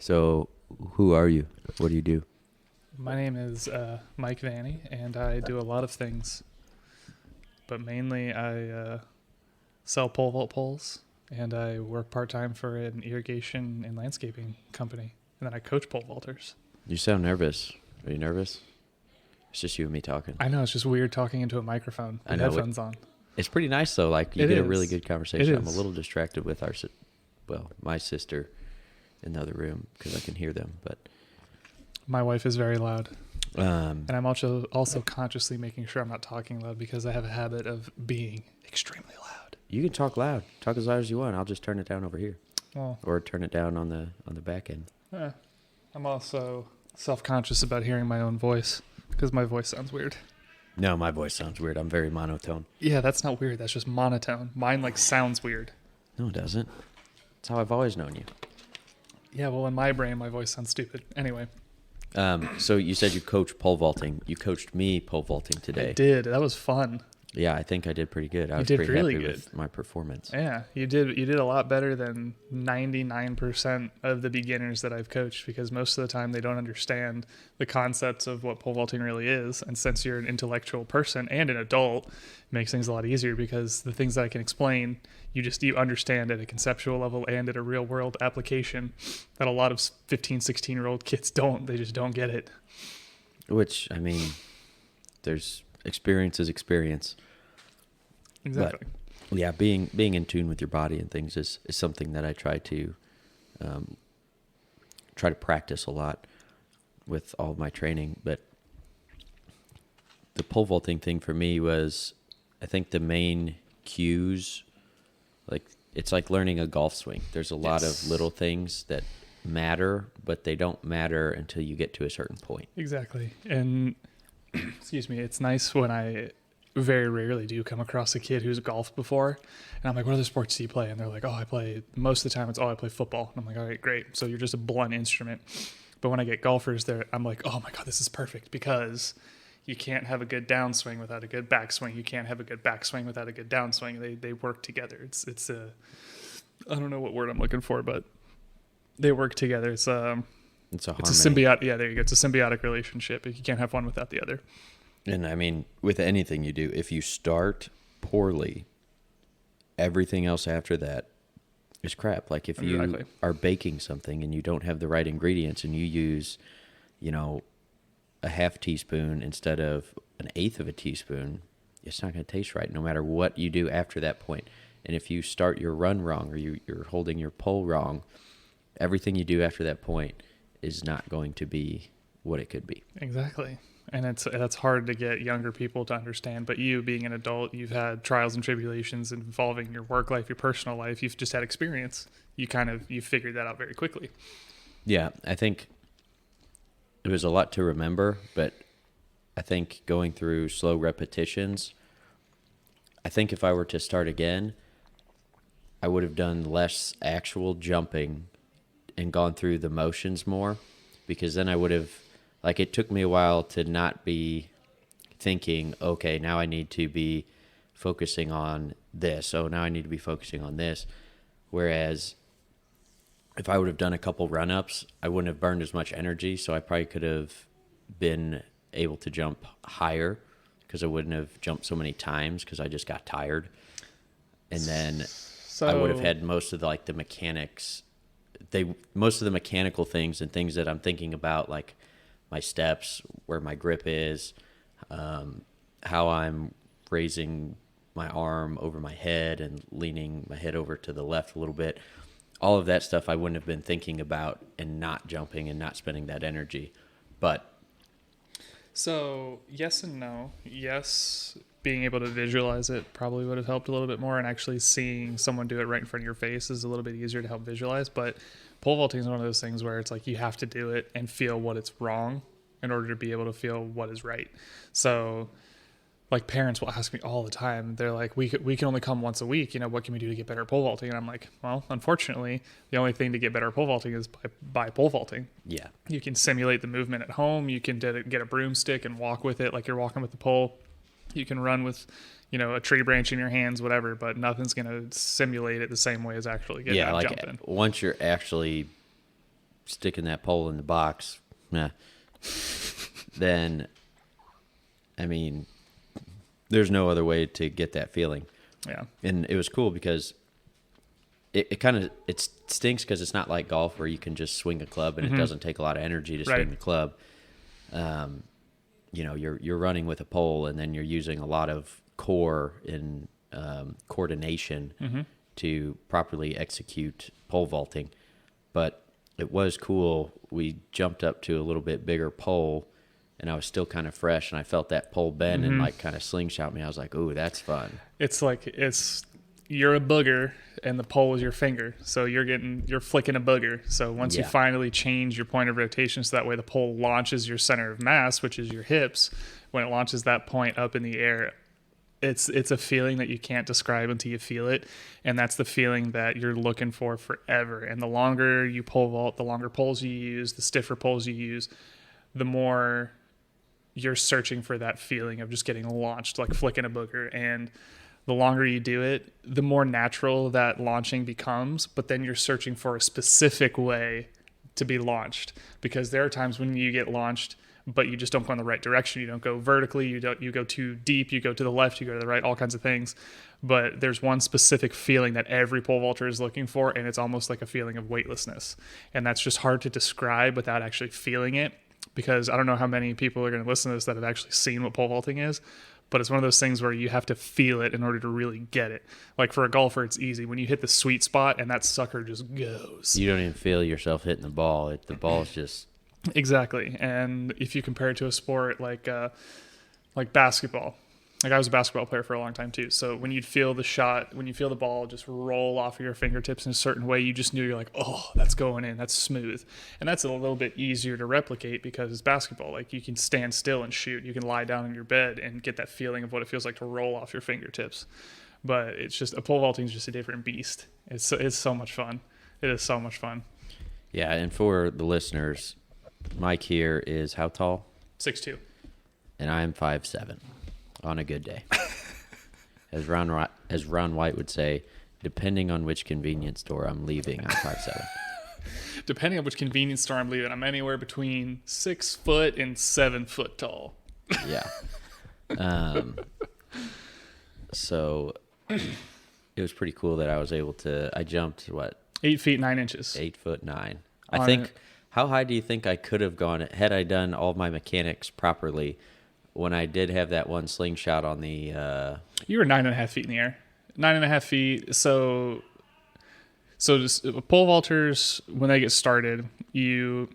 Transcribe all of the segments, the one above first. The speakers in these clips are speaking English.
So, who are you? What do you do? My name is Mike Vani, and I do a lot of things, but mainly I sell pole vault poles, and I work part-time for an irrigation and landscaping company, and then I coach pole vaulters. You sound nervous. Are you nervous? It's just you and me talking. I know, it's just weird talking into a microphone I with know, headphones on. It's pretty nice though. Like you It get a is. really good conversation. It I'm a is. little distracted with my sister in the other room because I can hear them. But My wife is very loud, um, and I'm also consciously making sure I'm not talking loud because I have a habit of being extremely loud. you can talk loud. Talk as loud as you want. I'll just turn it down over here, Well, or turn it down on the back end. I'm also self-conscious about hearing my own voice because my voice sounds weird. No, my voice sounds weird. I'm very monotone. Yeah, that's not weird. That's just monotone. Mine sounds weird. No, it doesn't. That's how I've always known you. Yeah, well, in my brain, my voice sounds stupid. Anyway, So you said you coach pole vaulting. You coached me pole vaulting today. I did. That was fun. Yeah, I think I did pretty good. I You was did pretty really happy good. with my performance. Yeah, you did. You did a lot better than 99% of the beginners that I've coached because most of the time they don't understand the concepts of what pole vaulting really is. And since you're an intellectual person and an adult, it makes things a lot easier because the things that I can explain, you understand at a conceptual level and at a real world application that a lot of 15, 16-year-old kids don't. They just don't get it. Which, I mean, there's experience is experience. Exactly. But, yeah, being in tune with your body and things is something that I try to practice a lot with all of my training. But the pole vaulting thing for me was, I think the main cues, like it's like learning a golf swing. There's a lot of little things that matter, but they don't matter until you get to a certain point. Exactly. And excuse me, it's nice when I very rarely do come across a kid who's golfed before. And I'm like, what other sports do you play? And they're like, I play, most of the time I play football. And I'm like, all right, great. So you're just a blunt instrument. But when I get golfers there, I'm like, oh my God, this is perfect because you can't have a good downswing without a good backswing. You can't have a good backswing without a good downswing. They work together. It's a, I don't know what word I'm looking for, but they work together. It's a symbiotic. Yeah, there you go. It's a symbiotic relationship. You can't have one without the other. And I mean, with anything you do, if you start poorly, everything else after that is crap. Like if you are baking something and you don't have the right ingredients and you use, a half teaspoon instead of an eighth of a teaspoon, it's not going to taste right no matter what you do after that point. And if you start your run wrong or you're holding your pole wrong, everything you do after that point is not going to be what it could be. Exactly. And that's hard to get younger people to understand. But you, being an adult, you've had trials and tribulations involving your work life, your personal life. You've just had experience. You figured that out very quickly. Yeah, I think it was a lot to remember, but I think going through slow repetitions, I think if I were to start again, I would have done less actual jumping and gone through the motions more, because then I would have, it took me a while to not be thinking, okay, now I need to be focusing on this. Oh, now I need to be focusing on this. Whereas if I would have done a couple run-ups, I wouldn't have burned as much energy, so I probably could have been able to jump higher because I wouldn't have jumped so many times because I just got tired. And then I would have had most of the mechanics, most of the mechanical things and things that I'm thinking about, like my steps, where my grip is, how I'm raising my arm over my head and leaning my head over to the left a little bit. All of that stuff I wouldn't have been thinking about and not jumping and not spending that energy. But so yes and no. Yes, being able to visualize it probably would have helped a little bit more, and actually seeing someone do it right in front of your face is a little bit easier to help visualize. But pole vaulting is one of those things where it's like you have to do it and feel what it's wrong in order to be able to feel what is right. So parents will ask me all the time, they're like, we can only come once a week, what can we do to get better at pole vaulting? And I'm like, well, unfortunately, the only thing to get better at pole vaulting is by pole vaulting. yeah, You can simulate the movement at home. You can get a broomstick and walk with it like you're walking with the pole. You can run with, a tree branch in your hands, whatever, but nothing's going to simulate it the same way as actually getting out and jumping. Once you're actually sticking that pole in the box, then, I mean, there's no other way to get that feeling. Yeah. And it was cool because it stinks because it's not like golf where you can just swing a club and it doesn't take a lot of energy to swing the club. You're running with a pole, and then you're using a lot of core and coordination to properly execute pole vaulting. But it was cool. We jumped up to a little bit bigger pole, and I was still kind of fresh, and I felt that pole bend and like kind of slingshot me. I was like, "Ooh, that's fun." It's like you're a booger and the pole is your finger, so you're flicking a booger. So once you finally change your point of rotation, so that way the pole launches your center of mass, which is your hips. When it launches that point up in the air, it's a feeling that you can't describe until you feel it, and that's the feeling that you're looking for forever. And the longer you pole vault, the longer poles you use, the stiffer poles you use, the more you're searching for that feeling of just getting launched, like flicking a booger. And the longer you do it, the more natural that launching becomes, but then you're searching for a specific way to be launched, because there are times when you get launched but you just don't go in the right direction. You don't go vertically, you go too deep, you go to the left, you go to the right, all kinds of things. But there's one specific feeling that every pole vaulter is looking for, and it's almost like a feeling of weightlessness. And that's just hard to describe without actually feeling it, because I don't know how many people are going to listen to this that have actually seen what pole vaulting is, but it's one of those things where you have to feel it in order to really get it. Like for a golfer, it's easy. When you hit the sweet spot and that sucker just goes. You don't even feel yourself hitting the ball. The ball's just... Exactly. And if you compare it to a sport like basketball, like I was a basketball player for a long time too. So when you'd feel the shot, when you feel the ball just roll off of your fingertips in a certain way, you just knew, you're like, oh, that's going in, that's smooth. And that's a little bit easier to replicate because it's basketball. Like you can stand still and shoot. You can lie down in your bed and get that feeling of what it feels like to roll off your fingertips. But it's just, a pole vaulting is just a different beast. It's so much fun. It is so much fun. Yeah, and for the listeners, Mike here is how tall? 6'2". And I am 5'7", on a good day. As Ron White would say, depending on which convenience store I'm leaving, I'm 5'7". Depending on which convenience store I'm leaving, I'm anywhere between 6 foot and 7 foot tall. Yeah. So it was pretty cool that I was able to, I jumped, 8 feet 9 inches. 8'9". I think, how high do you think I could have gone had I done all my mechanics properly when I did have that one slingshot on the... You were 9.5 feet in the air. 9.5 feet. So just pole vaulters, when they get started, you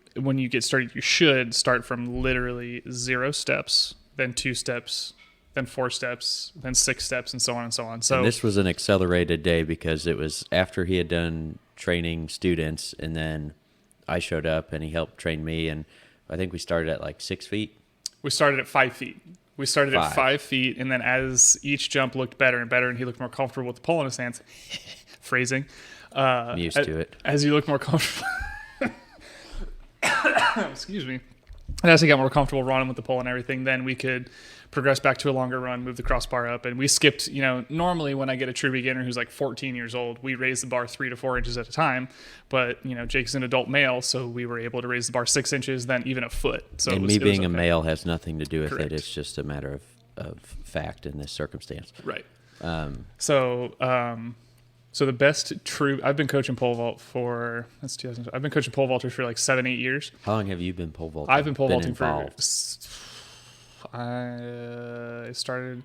should start from literally 0 steps, then 2 steps, then 4 steps, then 6 steps, and so on and so on. So and this was an accelerated day because it was after he had done training students, and then I showed up and he helped train me, and I think we started at like 6 feet. We started at 5 feet. We started at 5 feet, and then as each jump looked better and better, and he looked more comfortable with the pole in his hands, phrasing. I'm used to it. As you look more comfortable, excuse me. And as he got more comfortable running with the pole and everything, then we could progress back to a longer run, move the crossbar up. And we skipped, normally when I get a true beginner who's like 14 years old, we raise the bar 3 to 4 inches at a time. But, Jake's an adult male, so we were able to raise the bar 6 inches, then even a foot. So and me being a male has nothing to do with Correct. it. It's just a matter of fact in this circumstance. Right. So the best true, I've been coaching pole vault for, I've been coaching pole vaulters for like 7-8 years. How long have you been pole vaulting? I've been pole vaulting involved? I started,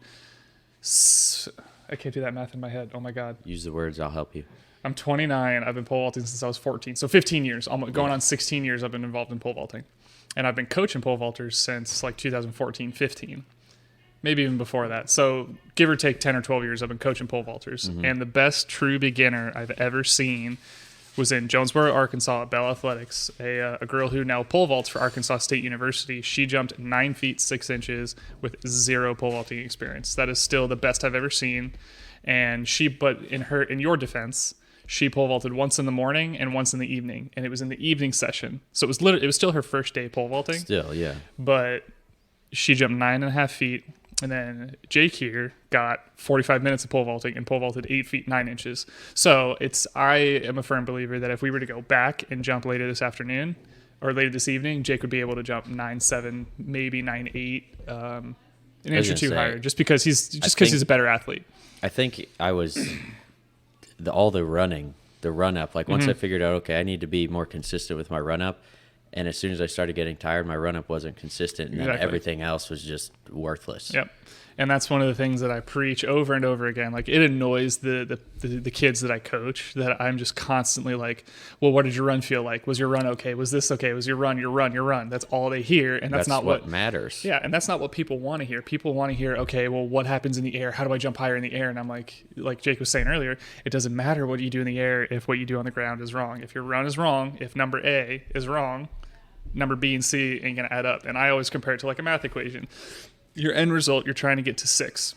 I can't do that math in my head. Oh my God. Use the words, I'll help you. I'm 29. I've been pole vaulting since I was 14. So 15 years, going on 16 years I've been involved in pole vaulting. And I've been coaching pole vaulters since like 2014, 15. Maybe even before that. So give or take 10 or 12 years, I've been coaching pole vaulters. Mm-hmm. And the best true beginner I've ever seen was in Jonesboro, Arkansas at Bell Athletics. A girl who now pole vaults for Arkansas State University. She jumped 9 feet 6 inches with 0 pole vaulting experience. That is still the best I've ever seen. And but in your defense, she pole vaulted once in the morning and once in the evening. And it was in the evening session. So it was still her first day pole vaulting. Still, yeah. But she jumped 9.5 feet. And then Jake here got 45 minutes of pole vaulting and pole vaulted 8 feet 9 inches. So I am a firm believer that if we were to go back and jump later this afternoon or later this evening, Jake would be able to jump 9.7, maybe 9.8, an inch or two higher, just because he's a better athlete. I think I was all the run up. Like once I figured out, okay, I need to be more consistent with my run up. And as soon as I started getting tired, my run up wasn't consistent, and then everything else was just worthless. Yep. And that's one of the things that I preach over and over again. Like, it annoys the kids that I coach that I'm just constantly like, well, what did your run feel like? Was your run okay? Was this okay? Was your run? That's all they hear. And that's not what matters. Yeah. And that's not what people want to hear. People want to hear, okay, well, what happens in the air? How do I jump higher in the air? And I'm like Jake was saying earlier, it doesn't matter what you do in the air if what you do on the ground is wrong. If your run is wrong, if number A is wrong, number B and C ain't going to add up. And I always compare it to like a math equation. Your end result, you're trying to get to 6.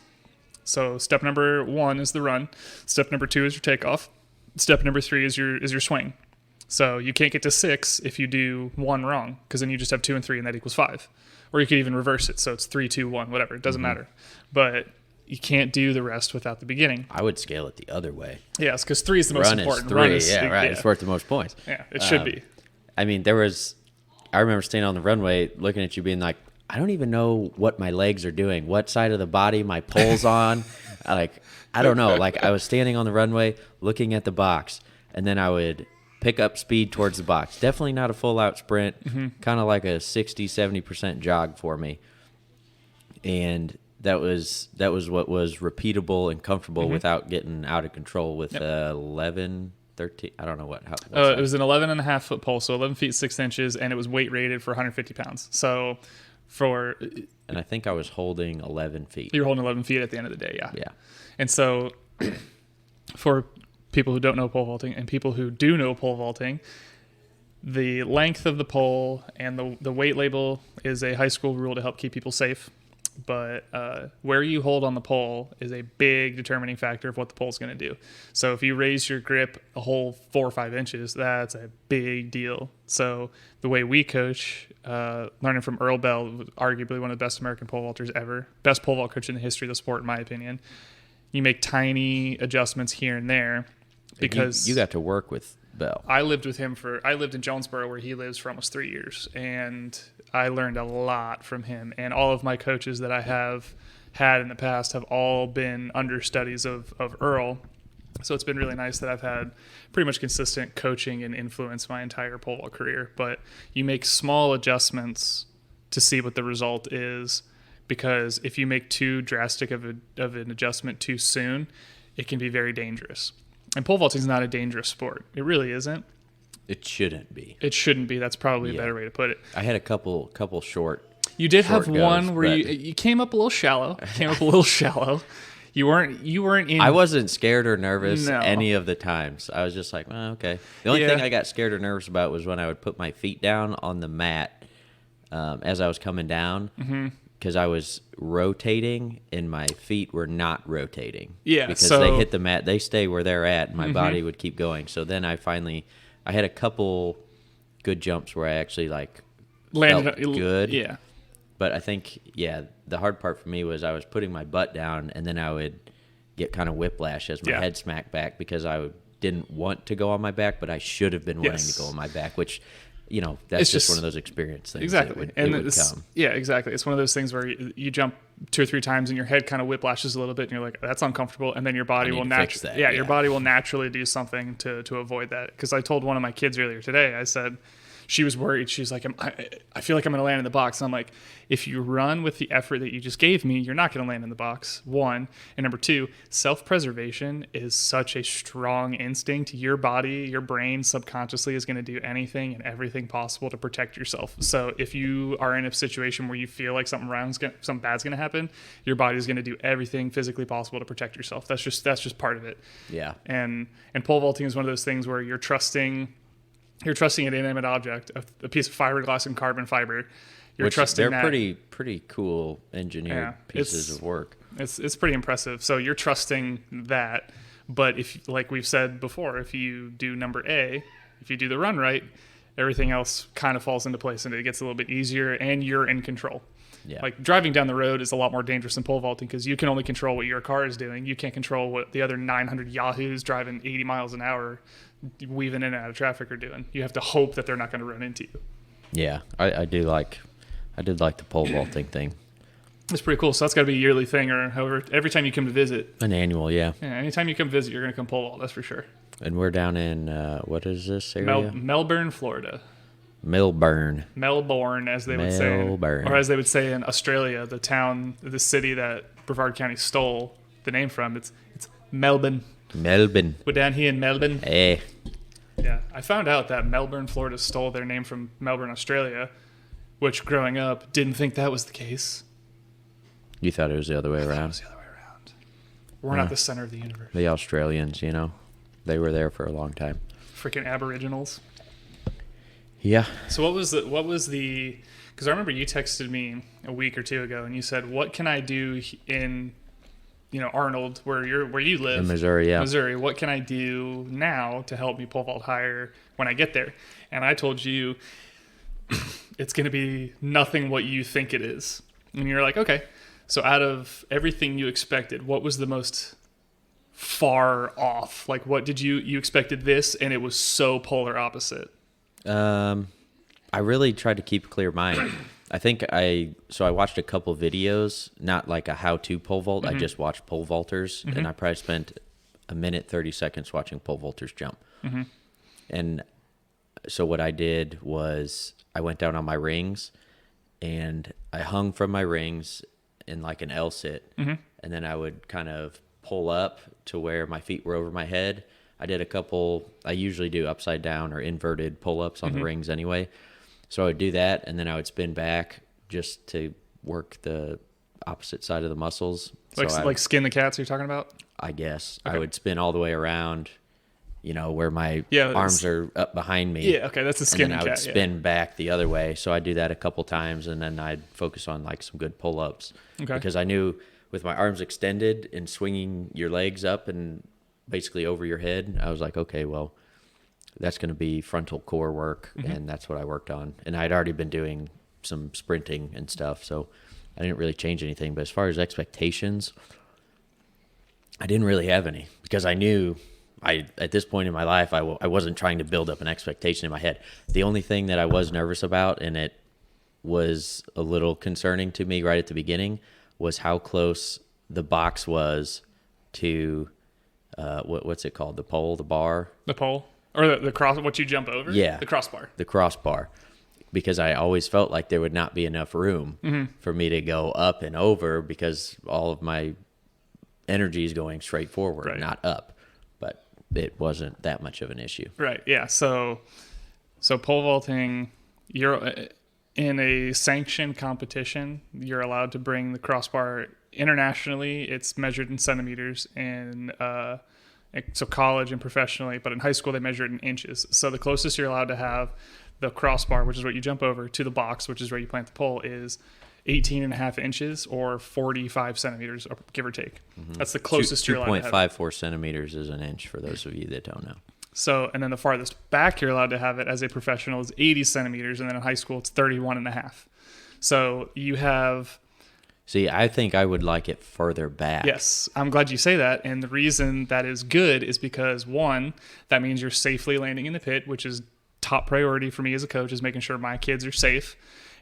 So step number 1 is the run. Step number 2 is your takeoff. Step number 3 is your swing. So you can't get to 6 if you do 1 wrong, because then you just have 2 and 3, and that equals 5. Or you could even reverse it, so it's 3, 2, 1, whatever. It doesn't matter. But you can't do the rest without the beginning. I would scale it the other way. Yes, because 3 is the most important. Run is 3, right. It's worth the most points. Yeah, it should be. I mean, I remember standing on the runway looking at you being like, I don't even know what my legs are doing, what side of the body my pole's on. I don't know. Like, I was standing on the runway looking at the box, and then I would pick up speed towards the box. Definitely not a full-out sprint, kind of like a 60, 70% jog for me. And that was what was repeatable and comfortable without getting out of control with 11, 13. I don't know what. It was an 11.5 foot pole, so 11 feet 6 inches, and it was weight rated for 150 pounds. So and I think I was holding 11 feet. You were holding 11 feet at the end of the day, yeah. Yeah. And so for people who don't know pole vaulting and people who do know pole vaulting, the length of the pole and the weight label is a high school rule to help keep people safe. But where you hold on the pole is a big determining factor of what the pole's going to do. So if you raise your grip a whole 4 or 5 inches, that's a big deal. So the way we coach, learning from Earl Bell, arguably one of the best American pole vaulters ever, best pole vault coach in the history of the sport, in my opinion, you make tiny adjustments here and there. Because you got to work with Bell. I lived in Jonesboro, where he lives, for almost 3 years, and I learned a lot from him. And all of my coaches that I have had in the past have all been understudies of Earl. So it's been really nice that I've had pretty much consistent coaching and influence my entire pole vault career. But you make small adjustments to see what the result is, because if you make too drastic of an adjustment too soon, it can be very dangerous. And pole vaulting is not a dangerous sport. It really isn't. It shouldn't be. It shouldn't be. That's probably a better way to put it. I had a couple short. You did have one where you came up a little shallow. You weren't in. I wasn't scared or nervous any of the times. I was just like, well, okay. The only thing I got scared or nervous about was when I would put my feet down on the mat as I was coming down. Because I was rotating and my feet were not rotating. Yeah, because they hit the mat, they stay where they're at, and my body would keep going. So then I had a couple good jumps where I actually landed good. Yeah. But I think the hard part for me was I was putting my butt down, and then I would get kind of whiplash as my head smacked back, because I didn't want to go on my back, but I should have been wanting to go on my back, which. That's just one of those experience things. Exactly. Yeah, exactly. It's one of those things where you jump 2 or 3 times and your head kind of whiplashes a little bit, and you're like, that's uncomfortable. And then your body will naturally, your body will naturally do something to avoid that. Because I told one of my kids earlier today, I said, she was worried. She's like, I feel like I'm going to land in the box. And I'm like, if you run with the effort that you just gave me, you're not going to land in the box, 1. And number 2, self-preservation is such a strong instinct. Your body, your brain subconsciously is going to do anything and everything possible to protect yourself. So if you are in a situation where you feel like something bad's going to happen, your body is going to do everything physically possible to protect yourself. That's just part of it. Yeah. And pole vaulting is one of those things where you're trusting an inanimate object, a piece of fiberglass and carbon fiber. They're pretty cool engineered pieces of work. It's pretty impressive. So you're trusting that, but if, like we've said before, if you do number A, if you do the run right, everything else kind of falls into place and it gets a little bit easier and you're in control. Yeah. Like driving down the road is a lot more dangerous than pole vaulting because you can only control what your car is doing. You can't control what the other 900 yahoos driving 80 miles an hour, weaving in and out of traffic are doing. You have to hope that they're not going to run into you. Yeah, I did like the pole vaulting thing. It's pretty cool. So that's got to be a yearly thing, or however, every time you come to visit. An annual, yeah. Yeah, anytime you come visit, you're going to come pole vault. That's for sure. And we're down in what is this area? Melbourne, Florida. Melbourne, as they would say, Melbourne. or as they would say in Australia, the city that Brevard County stole the name from. It's Melbourne. Melbourne. We're down here in Melbourne. Hey. Yeah, I found out that Melbourne, Florida stole their name from Melbourne, Australia, which growing up didn't think that was the case. You thought it was the other way It around? was the other way around. We're not the center of the universe. The Australians, they were there for a long time. Freaking Aboriginals. Yeah. So what was the? Because I remember you texted me a week or two ago, and you said, "What can I do in, Arnold, where you live, In Missouri, yeah. Missouri? What can I do now to help me pole vault higher when I get there?" And I told you, it's going to be nothing what you think it is, and you're like, "Okay." So out of everything you expected, what was the most far off? Like, what did you expected this, and it was so polar opposite? I really tried to keep a clear mind. I think I watched a couple videos, not like a how-to pole vault. I just watched pole vaulters, and I probably spent a minute 30 seconds watching pole vaulters jump. And so what I did was I went down on my rings, and I hung from my rings in like an L sit, and then I would kind of pull up to where my feet were over my head. I did a couple. I usually do upside down or inverted pull-ups on the rings anyway. So I would do that, and then I would spin back just to work the opposite side of the muscles. Like skin the cats you're talking about? I guess. Okay. I would spin all the way around, where my arms are up behind me. Yeah, okay, that's a skin and then the I would cat. spin back the other way. So I'd do that a couple times, and then I'd focus on like some good pull-ups. Okay. Because I knew with my arms extended and swinging your legs up and basically over your head, I was like, okay, well, that's going to be frontal core work, and that's what I worked on. And I'd already been doing some sprinting and stuff, so I didn't really change anything. But as far as expectations, I didn't really have any, because I knew at this point in my life, I wasn't trying to build up an expectation in my head. The only thing that I was nervous about, and it was a little concerning to me right at the beginning, was how close the box was to what's it called? The pole, the bar? The pole? Or the cross, what you jump over? Yeah. The crossbar. The crossbar. Because I always felt like there would not be enough room for me to go up and over, because all of my energy is going straight forward, not up. But it wasn't that much of an issue. Right, yeah. So pole vaulting, you're in a sanctioned competition, you're allowed to bring the crossbar internationally. It's measured in centimeters, and so college and professionally, but in high school they measure it in inches. So the closest you're allowed to have the crossbar, which is what you jump over, to the box, which is where you plant the pole, is 18 and a half inches or 45 centimeters, give or take. That's the closest you're allowed to have. 2.54 centimeters is an inch, for those of you that don't know. So, and then the farthest back you're allowed to have it as a professional is 80 centimeters, and then in high school it's 31 and a half. So you have... See, I think I would like it further back. Yes, I'm glad you say that. And the reason that is good is because, one, that means you're safely landing in the pit, which is top priority for me as a coach, is making sure my kids are safe.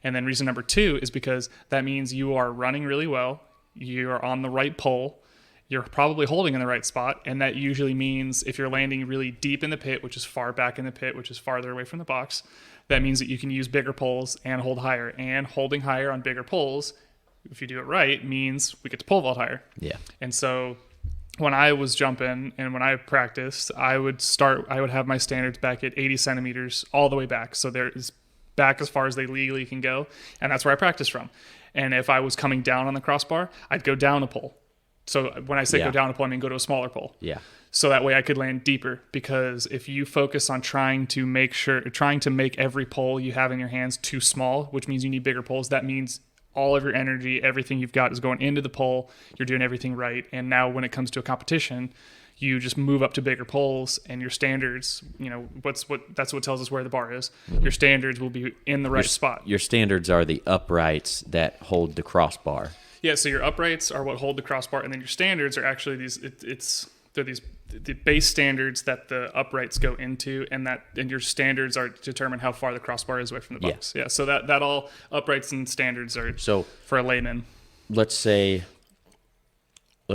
And then reason number two is because that means you are running really well, you're on the right pole, you're probably holding in the right spot, and that usually means if you're landing really deep in the pit, which is far back in the pit, which is farther away from the box, that means that you can use bigger poles and hold higher. And holding higher on bigger poles, if you do it right, means we get to pole vault higher. Yeah. And so when I was jumping and when I practiced, I would have my standards back at 80 centimeters all the way back. So there is back as far as they legally can go. And that's where I practice from. And if I was coming down on the crossbar, I'd go down a pole. So when I say go down a pole, I mean go to a smaller pole. Yeah. So that way I could land deeper, because if you focus on trying to make every pole you have in your hands too small, which means you need bigger poles, that means all of your energy, everything you've got is going into the pole. You're doing everything right. And now when it comes to a competition, you just move up to bigger poles, and your standards, that's what tells us where the bar is. Mm-hmm. Your standards will be in the right spot. Your standards are the uprights that hold the crossbar. Yeah, so your uprights are what hold the crossbar, and then your standards are actually they're the base standards that the uprights go into, and your standards are determine how far the crossbar is away from the box. Yeah, so that all uprights and standards are so for a layman. Let's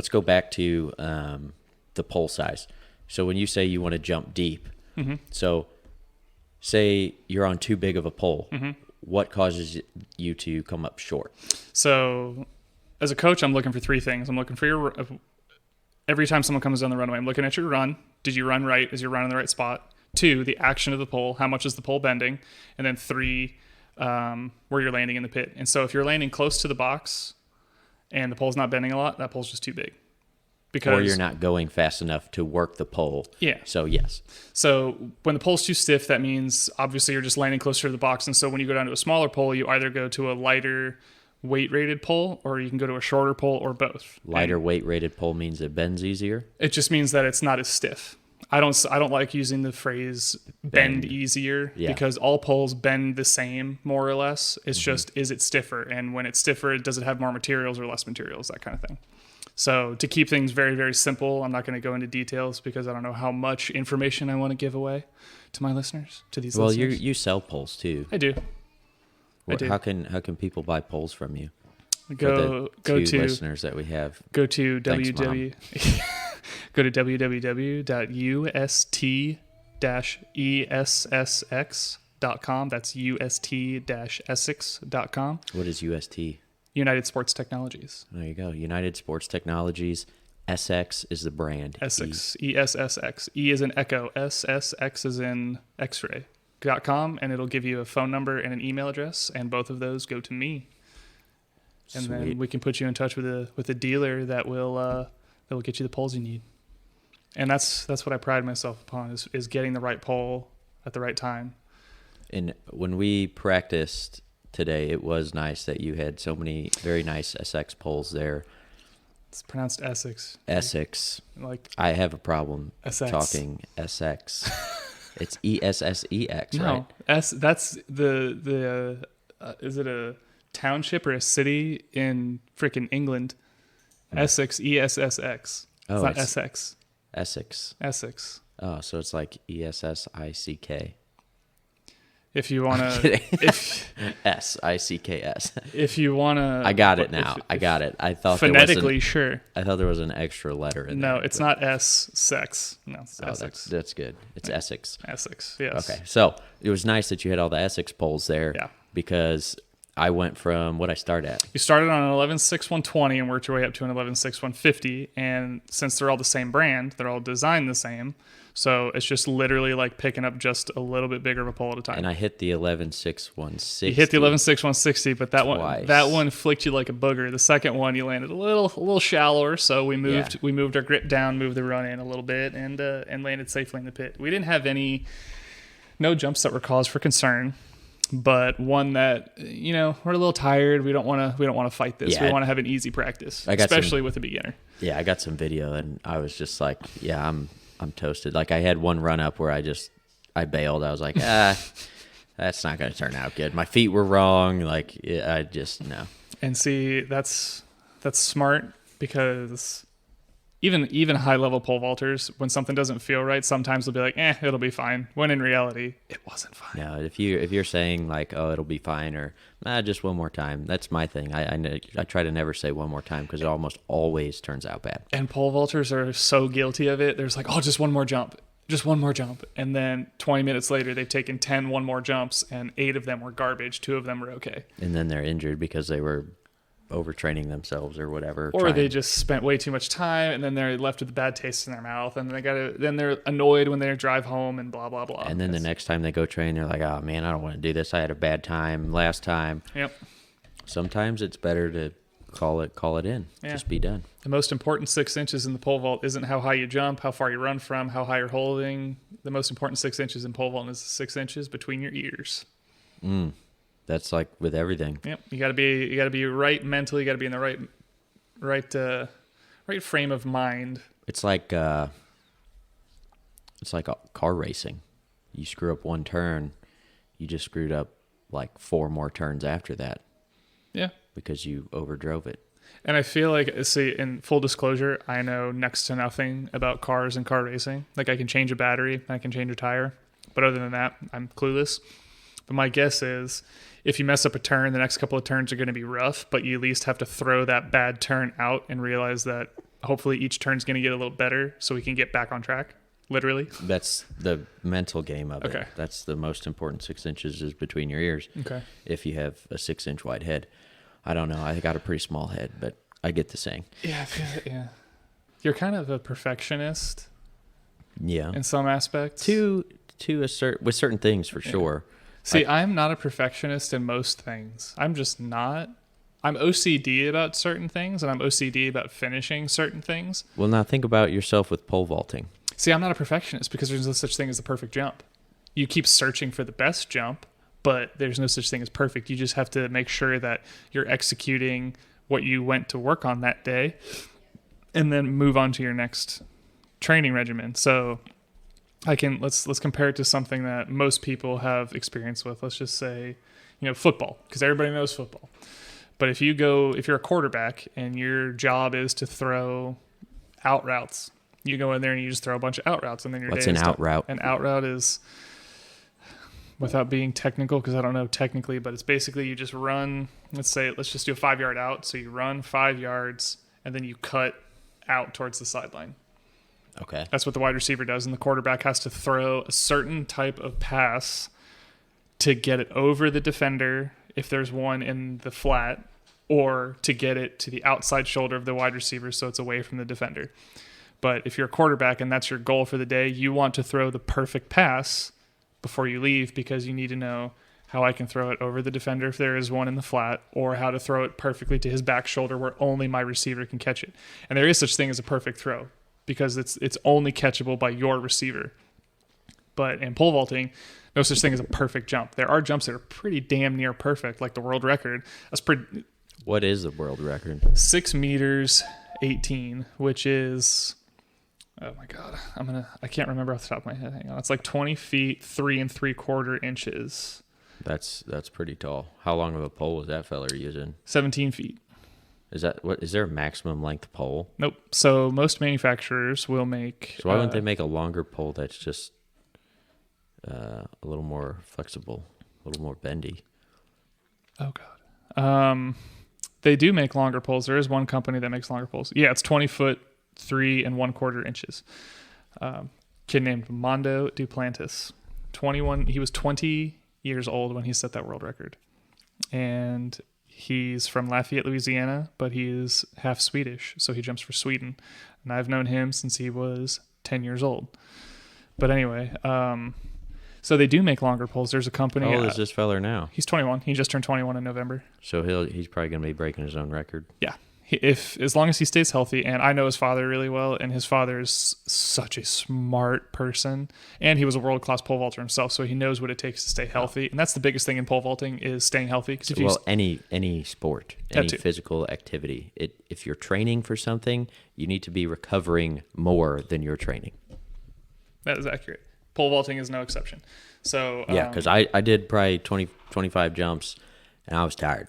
go back to the pole size. So when you say you want to jump deep, mm-hmm. so say you're on too big of a pole, mm-hmm. what causes you to come up short? So as a coach, I'm looking for three things. I'm looking for every time someone comes down the runway, I'm looking at your run. Did you run right? Is your run in the right spot? 2, the action of the pole. How much is the pole bending? And then 3, where you're landing in the pit. And so if you're landing close to the box and the pole's not bending a lot, that pole's just too big. Or you're not going fast enough to work the pole. Yeah. So, yes. So when the pole's too stiff, that means obviously you're just landing closer to the box. And so when you go down to a smaller pole, you either go to a lighter weight rated pole, or you can go to a shorter pole, or both. Lighter weight rated pole means it bends easier? It just means that it's not as stiff. I don't like using the phrase bend easier because all poles bend the same, more or less. It's just, is it stiffer? And when it's stiffer, does it have more materials or less materials? That kind of thing. So to keep things very, very simple, I'm not going to go into details because I don't know how much information I want to give away to my listeners, to these listeners. Well, you sell poles too. I do. How can people buy poles from you? Go to to listeners that we have. Go to Thanks, go to www.ust-essx.com. That's ust-essex.com. What is UST? United Sports Technologies. There you go. United Sports Technologies. SX is the brand. Essex. ESSX. E is in Echo. SSX is in X-ray. .com, and it'll give you a phone number and an email address, and both of those go to me. And Sweet. then we can put you in touch with a dealer that will get you the poles you need. And that's what I pride myself upon is getting the right pole at the right time. And when we practiced today, it was nice that you had so many very nice SX poles there. It's pronounced Essex. Essex. Like I have a problem SX. talking SX. It's ESSEX, no, right? That's the is it a township or a city in frickin' England? Essex, ESSX. It's not Essex. Essex. Essex. Oh, so it's like ESSICK. If you want to, SICKS. If you want to, I got it now. I got it. I thought phonetically, sure. I thought there was an extra letter in there. No, it's not sex. No, it's Essex. That's good. It's Essex. Essex, yes. Okay, so it was nice that you had all the Essex poles there. Yeah. Because I went from what I started at. You started on an 11.6 and worked your way up to an 11.6 and since they're all the same brand, they're all designed the same. So it's just literally like picking up just a little bit bigger of a pole at a time. And I hit the 11.6 You hit the 11.6 but that one flicked you like a booger. The second one you landed a little shallower, so we moved our grip down, moved the run in a little bit, and landed safely in the pit. We didn't have no jumps that were cause for concern. But one that we're a little tired. We don't want to fight this. We want to have an easy practice, especially with a beginner. Yeah, I got some video, and I was just like, yeah, I'm toasted. Like I had one run up where I bailed. I was like, that's not going to turn out good. My feet were wrong. Like I just no. And see, that's smart because even high level pole vaulters, when something doesn't feel right, sometimes they'll be like, it'll be fine. When in reality, it wasn't fine. Yeah, if you're saying like, oh, it'll be fine, or just one more time, that's my thing. I try to never say one more time because it almost always turns out bad. And pole vaulters are so guilty of it. There's like, oh, just one more jump. And then 20 minutes later, they've taken 10 one more jumps, and 8 of them were garbage. 2 of them were okay. And then they're injured because they were overtraining themselves or whatever, or they just spent way too much time, and then they're left with a bad taste in their mouth, and then they're annoyed when they drive home, and blah blah blah. And then the next time they go train, they're like, oh man, I don't want to do this. I had a bad time last time. Yep. Sometimes it's better to call it in. Yeah. Just be done. The most important 6 inches in the pole vault isn't how high you jump, how far you run from, how high you're holding. The most important 6 inches in pole vault is 6 inches between your ears. That's like with everything. Yep. You gotta be right mentally. You gotta be in the right frame of mind. It's like It's like car racing. You screw up one turn, you just screwed up like 4 more turns after that Yeah. because you overdrove it. And I feel like, see, in full disclosure, I know next to nothing about cars and car racing. Like, I can change a battery, I can change a tire, but other than that, I'm clueless. But my guess is if you mess up a turn, the next couple of turns are going to be rough, but you at least have to throw that bad turn out and realize that hopefully each turn's going to get a little better so we can get back on track, literally. That's the mental game of it. Okay. That's the most important. 6 inches is between your ears. Okay. If you have a 6-inch wide head. I don't know. I got a pretty small head, but I get the saying. Yeah, I feel it, yeah. You're kind of a perfectionist Yeah. in some aspects. With certain things for sure. See, I'm not a perfectionist in most things. I'm just not. I'm OCD about certain things, and I'm OCD about finishing certain things. Well, now think about yourself with pole vaulting. See, I'm not a perfectionist because there's no such thing as the perfect jump. You keep searching for the best jump, but there's no such thing as perfect. You just have to make sure that you're executing what you went to work on that day and then move on to your next training regimen. So let's compare it to something that most people have experience with. Let's just say, football, because everybody knows football. But if you're a quarterback and your job is to throw out routes, you go in there and you just throw a bunch of out routes, and then your What's day an is out done. route? An out route is, without being technical, because I don't know technically, but it's basically you just run. Let's just do a 5-yard out. So you run 5 yards and then you cut out towards the sideline. Okay. That's what the wide receiver does, and the quarterback has to throw a certain type of pass to get it over the defender if there's one in the flat, or to get it to the outside shoulder of the wide receiver so it's away from the defender. But if you're a quarterback and that's your goal for the day, you want to throw the perfect pass before you leave, because you need to know how I can throw it over the defender if there is one in the flat, or how to throw it perfectly to his back shoulder where only my receiver can catch it. And there is such thing as a perfect throw, because it's only catchable by your receiver. But in pole vaulting, no such thing as a perfect jump. There are jumps that are pretty damn near perfect, like the world record. That's pretty. What is the world record? 6 meters 18, which is, oh my god, I can't remember off the top of my head. Hang on, it's like 20 feet 3 3/4 inches. That's pretty tall. How long of a pole was that fella using? 17 feet. Is there a maximum length pole? Nope. So most manufacturers will make. So why wouldn't they make a longer pole that's just a little more flexible, a little more bendy? Oh god. They do make longer poles. There is one company that makes longer poles. Yeah, it's 20 foot 3 1/4 inches. Kid named Mondo Duplantis. 21. He was 20 years old when he set that world record, and he's from Lafayette, Louisiana, but he is half Swedish, so he jumps for Sweden. And I've known him since he was 10 years old. But anyway, so they do make longer poles. There's a company. How old is this fella now? He's 21. He just turned 21 in November. So he's probably going to be breaking his own record. Yeah. As long as he stays healthy, and I know his father really well, and his father is such a smart person, and he was a world-class pole vaulter himself, so he knows what it takes to stay healthy, and that's the biggest thing in pole vaulting is staying healthy. Well, any sport, any physical activity, if you're training for something, you need to be recovering more than you're training. That is accurate. Pole vaulting is no exception. So yeah, because I did probably 20, 25 jumps, and I was tired.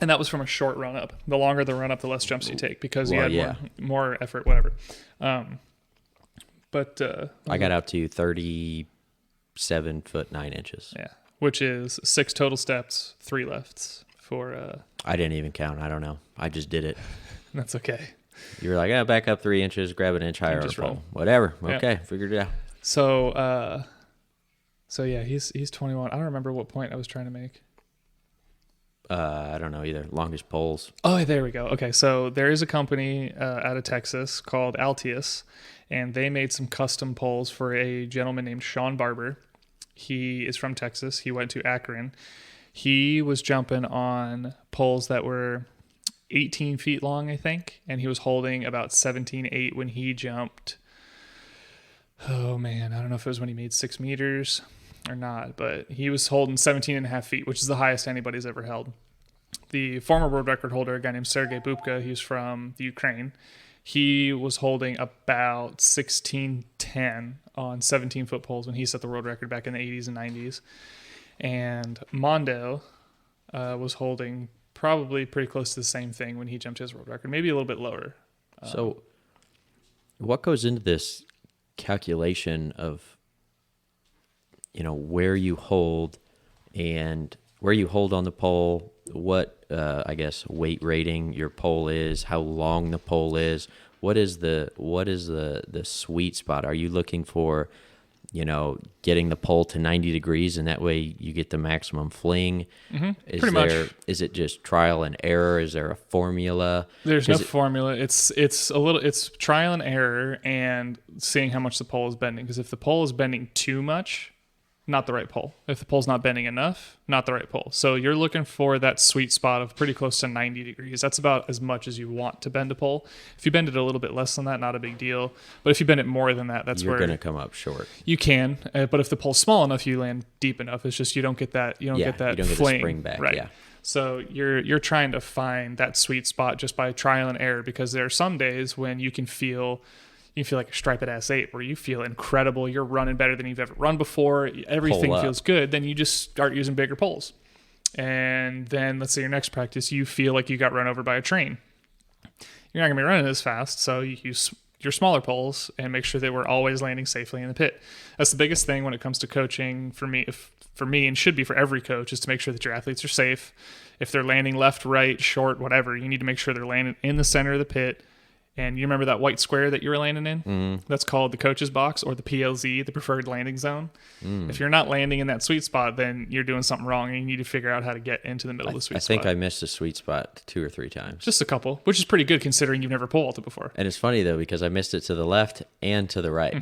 And that was from a short run up. The longer the run up, the less jumps you take, because you had more effort, whatever. But I got out to 37 foot 9 inches. Yeah, which is 6 total steps, 3 lefts for. I didn't even count. I don't know. I just did it. That's okay. You were like, back up 3 inches, grab an inch higher. Just roll. Whatever. Okay, figured it out. So yeah, he's 21. I don't remember what point I was trying to make. I don't know either. Longest poles. Oh, there we go. Okay, so there is a company out of Texas called Altius, and they made some custom poles for a gentleman named Sean Barber. He is from Texas. He went to Akron. He was jumping on poles that were 18 feet long, I think, and he was holding about 17.8 when he jumped. Oh, man, I don't know if it was when he made 6 meters or not, but he was holding 17.5 feet, which is the highest anybody's ever held. The former world record holder, a guy named Sergei Bubka, he's from the Ukraine. He was holding about 16:10 on 17-foot poles when he set the world record back in the 80s and 90s. And Mondo was holding probably pretty close to the same thing when he jumped his world record, maybe a little bit lower. So what goes into this calculation of, where you hold and where you hold on the pole, what, I guess, weight rating your pole is, how long the pole is, what is the sweet spot? Are you looking for, getting the pole to 90 degrees and that way you get the maximum fling? Pretty much. Is it just trial and error? Is there a formula? There's no formula. It's trial and error and seeing how much the pole is bending. Because if the pole is bending too much, not the right pole. If the pole's not bending enough, not the right pole. So you're looking for that sweet spot of pretty close to 90 degrees. That's about as much as you want to bend a pole. If you bend it a little bit less than that, not a big deal. But if you bend it more than that, that's you're where going to come up short. You can, but if the pole's small enough, you land deep enough. It's just you don't get that. You don't get that fling, the spring back. Right. Yeah. So you're trying to find that sweet spot just by trial and error, because there are some days when you feel like a striped ass ape, where you feel incredible. You're running better than you've ever run before. Everything feels good. Then you just start using bigger poles. And then let's say your next practice, you feel like you got run over by a train. You're not going to be running as fast. So you use your smaller poles and make sure that we're always landing safely in the pit. That's the biggest thing when it comes to coaching for me, and should be for every coach, is to make sure that your athletes are safe. If they're landing left, right, short, whatever, you need to make sure they're landing in the center of the pit. And you remember that white square that you were landing in? Mm. That's called the coach's box, or the PLZ, the preferred landing zone. Mm. If you're not landing in that sweet spot, then you're doing something wrong, and you need to figure out how to get into the middle of the sweet spot. I think I missed the sweet spot 2 or 3 times. Just a couple, which is pretty good considering you've never pole vaulted before. And it's funny, though, because I missed it to the left and to the right.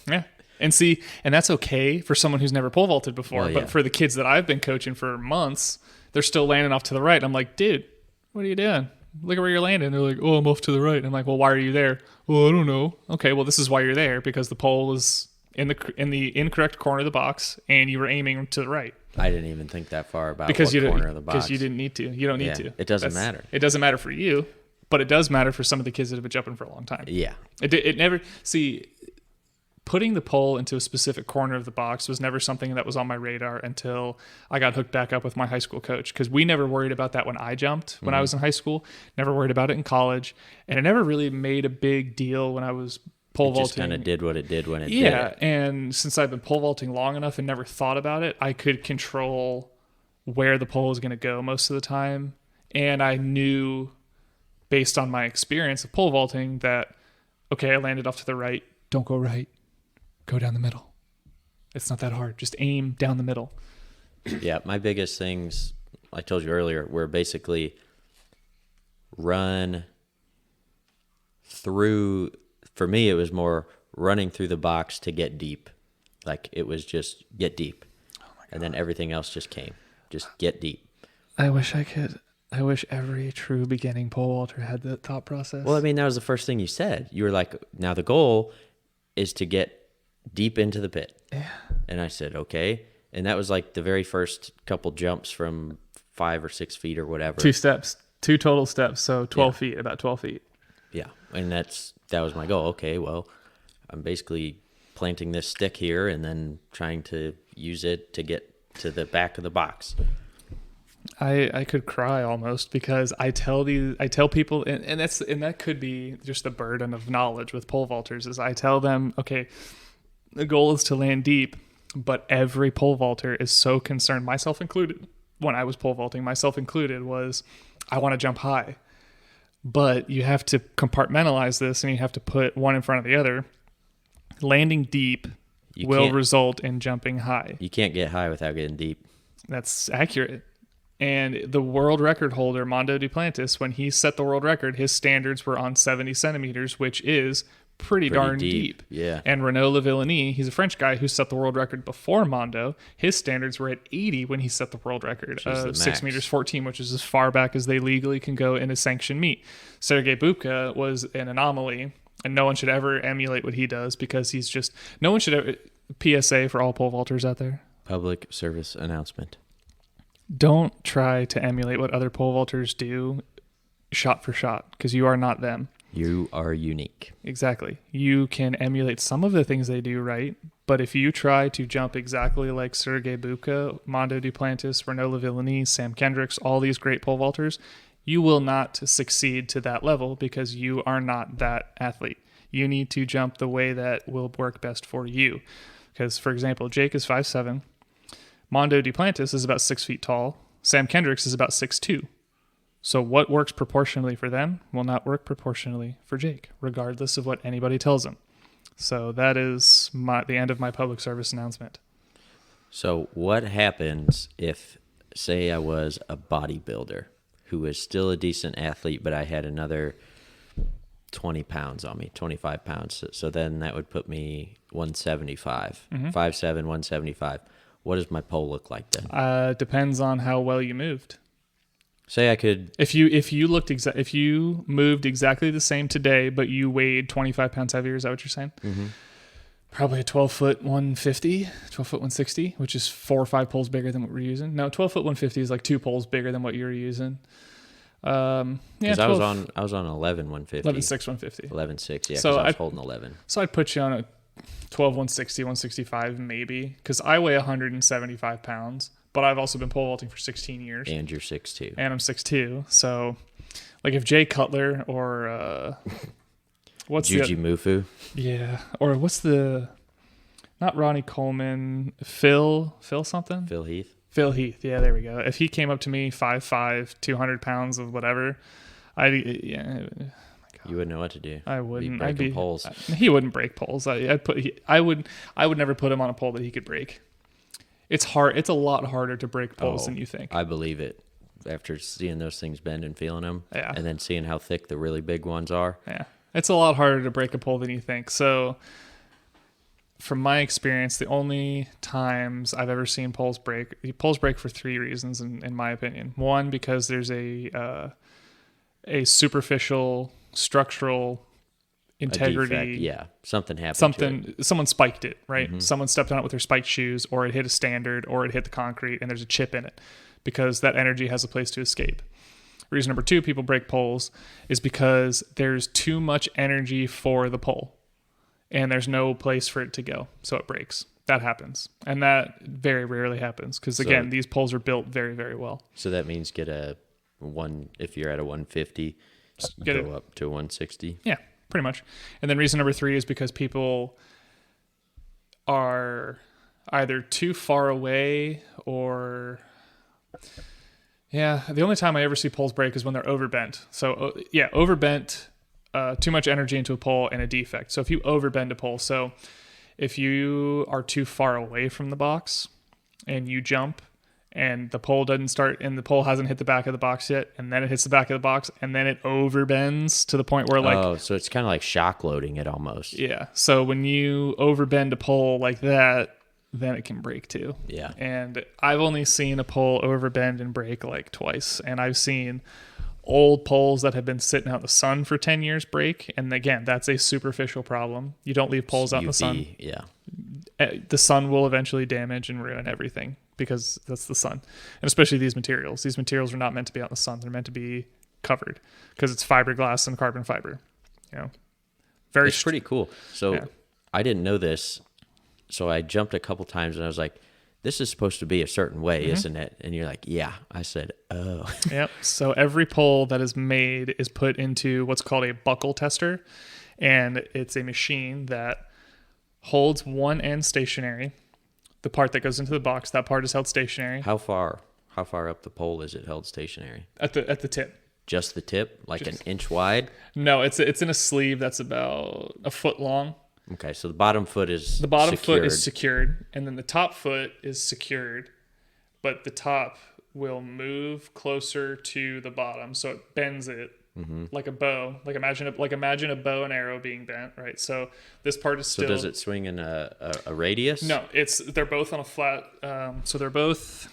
Yeah. And that's okay for someone who's never pole vaulted before. Well, yeah. But for the kids that I've been coaching for months, they're still landing off to the right. I'm like, dude, what are you doing? Look at where you're landing. They're like, oh, I'm off to the right. And I'm like, well, why are you there? Well, I don't know. Okay, well, this is why you're there, because the pole was in the incorrect corner of the box, and you were aiming to the right. I didn't even think that far about what corner of the box. Because you didn't need to. You don't need to. It doesn't matter. It doesn't matter for you, but it does matter for some of the kids that have been jumping for a long time. Yeah. It never... See... Putting the pole into a specific corner of the box was never something that was on my radar until I got hooked back up with my high school coach, because we never worried about that when I jumped when I was in high school, never worried about it in college, and it never really made a big deal when I was pole vaulting. It just kind of did what it did when it did. Yeah, and since I've been pole vaulting long enough and never thought about it, I could control where the pole was going to go most of the time, and I knew based on my experience of pole vaulting that, okay, I landed off to the right, don't go right. Go down the middle. It's not that hard. Just aim down the middle. Yeah, my biggest things, I told you earlier, were basically run through. For me, it was more running through the box to get deep. Like, it was just get deep. Oh my God. And then everything else just came. Just get deep. I wish every true beginning pole vaulter had that thought process. Well, I mean, that was the first thing you said. You were like, now the goal is to get deep into the pit. Yeah. And I said, okay. And that was like the very first couple jumps from 5 or 6 feet or whatever. 2 steps, 2 total steps. So 12 feet, about 12 feet. Yeah. And that was my goal. Okay, well, I'm basically planting this stick here and then trying to use it to get to the back of the box. I could cry almost, because I tell people, and that could be just the burden of knowledge with pole vaulters, is I tell them, okay, the goal is to land deep, but every pole vaulter is so concerned, myself included, when I was pole vaulting, myself included, was I want to jump high. But you have to compartmentalize this, and you have to put one in front of the other. Landing deep will result in jumping high. You can't get high without getting deep. That's accurate. And the world record holder, Mondo Duplantis, when he set the world record, his standards were on 70 centimeters, which is pretty darn deep. Yeah. And Renaud Lavillenie, he's a French guy who set the world record before Mondo. His standards were at 80 when he set the world record of 6 meters 14, which is as far back as they legally can go in a sanctioned meet. Sergei Bubka was an anomaly, and no one should ever emulate what he does, because he's just, no one should ever, PSA for all pole vaulters out there. Public service announcement. Don't try to emulate what other pole vaulters do shot for shot, because you are not them. You are unique. Exactly. You can emulate some of the things they do right, but if you try to jump exactly like Sergey Bubka, Mondo Duplantis, Renaud Lavillenie, Sam Kendricks, all these great pole vaulters, you will not succeed to that level because you are not that athlete. You need to jump the way that will work best for you. Because, for example, Jake is 5'7", Mondo Duplantis is about 6 feet tall, Sam Kendricks is about 6'2". So what works proportionally for them will not work proportionally for Jake, regardless of what anybody tells him. So that is the end of my public service announcement. So what happens if, say I was a bodybuilder who was still a decent athlete, but I had another 20 pounds on me, 25 pounds. So then that would put me 175, 5'7", 175. What does my pole look like then? Depends on how well you moved. Say I could. If you moved exactly the same today, but you weighed 25 pounds heavier, is that what you're saying? Mm-hmm. Probably a 12-foot 150, 12-foot 160, which is 4 or 5 poles bigger than what we're using. No, 12-foot 150 is like 2 poles bigger than what you're using. Yeah, I was on 11 150. 11.6 150. 11.6, yeah, So because I was holding 11. So I'd put you on a 12 160, 165 maybe, because I weigh 175 pounds. But I've also been pole vaulting for 16 years. And you're 6'2". And I'm 6'2". So, like if Jay Cutler or what's Juji Mufu? Yeah. Or what's the... Not Ronnie Coleman. Phil something? Phil Heath. Phil Heath. Yeah, there we go. If he came up to me 5'5", 200 pounds of whatever, You wouldn't know what to do. I wouldn't. Be breaking poles. He wouldn't break poles. I would never put him on a pole that he could break. It's hard. It's a lot harder to break poles than you think. I believe it. After seeing those things bend and feeling them, Yeah. and then seeing how thick the really big ones are. Yeah, it's a lot harder to break a pole than you think. So, from my experience, the only times I've ever seen poles break for 3 reasons, in my opinion. One, because there's a superficial structural integrity. A defect, yeah, something happened. To it. Someone spiked it, right? Mm-hmm. Someone stepped on it with their spiked shoes, or it hit a standard, or it hit the concrete, and there's a chip in it because that energy has a place to escape. Reason number 2 people break poles is because there's too much energy for the pole, and there's no place for it to go, so it breaks. That happens, and that very rarely happens because again, these poles are built very, very well. So that means get a one if you're at a 150, go up to 160. Yeah. Pretty much. And then reason number 3 is because people are either too far away or... Yeah, the only time I ever see poles break is when they're overbent. So, overbent, too much energy into a pole and a defect. So if you overbend a pole, so if you are too far away from the box and you jump and the pole doesn't start and the pole hasn't hit the back of the box yet, and then it hits the back of the box and then it overbends to the point where so it's kind of like shock loading it almost. Yeah. So when you overbend a pole like that, then it can break too. Yeah. And I've only seen a pole overbend and break like twice, and I've seen old poles that have been sitting out in the sun for 10 years break, and again, that's a superficial problem. You don't leave poles out in the sun. Yeah. The sun will eventually damage and ruin everything because that's the sun. And especially these materials. These materials are not meant to be out in the sun. They're meant to be covered because it's fiberglass and carbon fiber. It's pretty cool. So yeah. I didn't know this. So I jumped a couple times and I was like, this is supposed to be a certain way, isn't it? And you're like, yeah. I said, oh. Yep. So every pole that is made is put into what's called a buckle tester. And it's a machine that holds one end stationary. The part that goes into the box, that part is held stationary. How far up the pole is it held stationary? At the tip. Just the tip? Like an inch wide? No, it's in a sleeve that's about a foot long. Okay, so the bottom foot is foot is secured, and then the top foot is secured, but the top will move closer to the bottom, so it bends it like a bow. Like imagine a bow and arrow being bent, right? So this part is still. So does it swing in a radius? No, they're both on a flat. So they're both.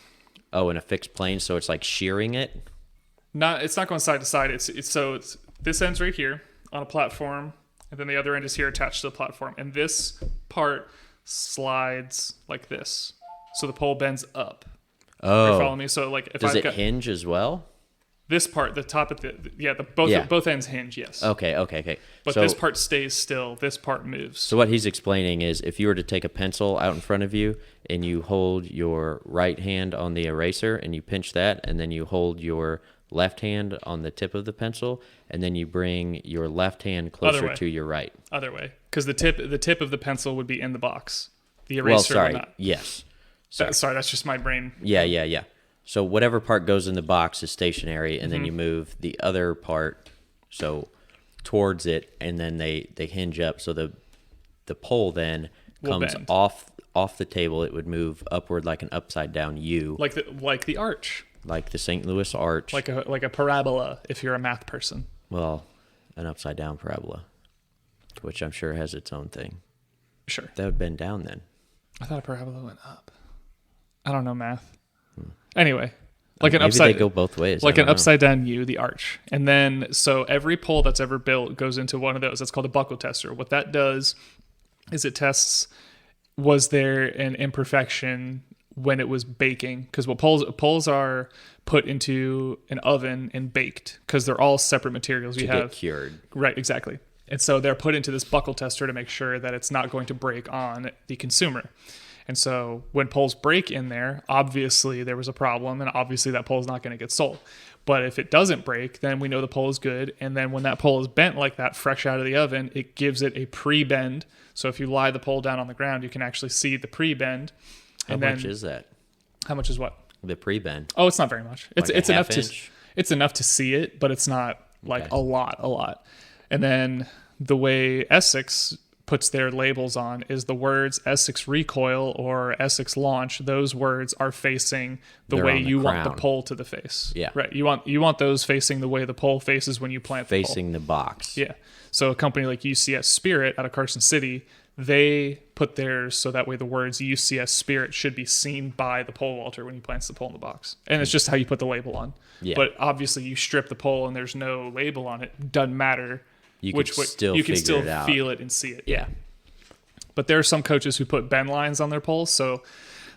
Oh, in a fixed plane, so it's like shearing it. It's not going side to side. It's this end's right here on a platform. And then the other end is here attached to the platform. And this part slides like this. So the pole bends up. Oh. You follow me? So like if Does it hinge as well? This part, the top of both ends hinge, yes. Okay. But So, this part stays still. This part moves. so what he's explaining is if you were to take a pencil out in front of you and you hold your right hand on the eraser and you pinch that, and then you hold your left hand on the tip of the pencil, and then you bring your left hand closer to your right. Other way, because the tip of the pencil would be in the box. The Well, eraser sorry. would not. Yes. Sorry, that's just my brain. Yeah. So whatever part goes in the box is stationary, and then Mm-hmm. you move the other part towards it, and then they hinge up. So the pole then Will comes bend. off the table. It would move upward like an upside down U, Like the arch, like the St. Louis arch. like a parabola. If you're a math person, Well, an upside down parabola, which I'm sure has its own thing. sure. That would bend down then. I thought a parabola went up. I don't know math. Anyway, like an Maybe upside. they go both ways. Like I don't an know. upside down U, the arch. And then, so every pole that's ever built goes into one of those. That's called a buckle tester. What that does is it tests, was there an imperfection when it was baking? Because what poles are put into an oven and baked, because they're all separate materials. to You get have cured. Right, exactly. And so they're put into this buckle tester to make sure that it's not going to break on the consumer. And so when poles break in there, obviously there was a problem, and obviously that pole is not going to get sold. But if it doesn't break, then we know the pole is good. And then when that pole is bent like that, fresh out of the oven, it gives it a pre-bend. So if you lie the pole down on the ground, you can actually see the pre-bend. How much is that? How much is what? The pre-bend. Oh, it's not very much. It's Like a it's enough half to inch? it's enough to see it, but it's not like Okay. a lot. And then the way Essex puts their labels on is the words Essex recoil or Essex launch. Those words are facing the They're way on the you want the crown. pole to the face. Yeah. Right. You want those facing the way the pole faces when you plant the pole. Facing the box. Yeah. So a company like UCS Spirit out of Carson City, they put theirs so that way the words UCS Spirit should be seen by the pole vaulter when he plants the pole in the box. And it's just how you put the label on. Yeah. But obviously you strip the pole and there's no label on it. Doesn't matter You which can way. still You can figure still it out. feel it and see it. Yeah. But there are some coaches who put bend lines on their poles. So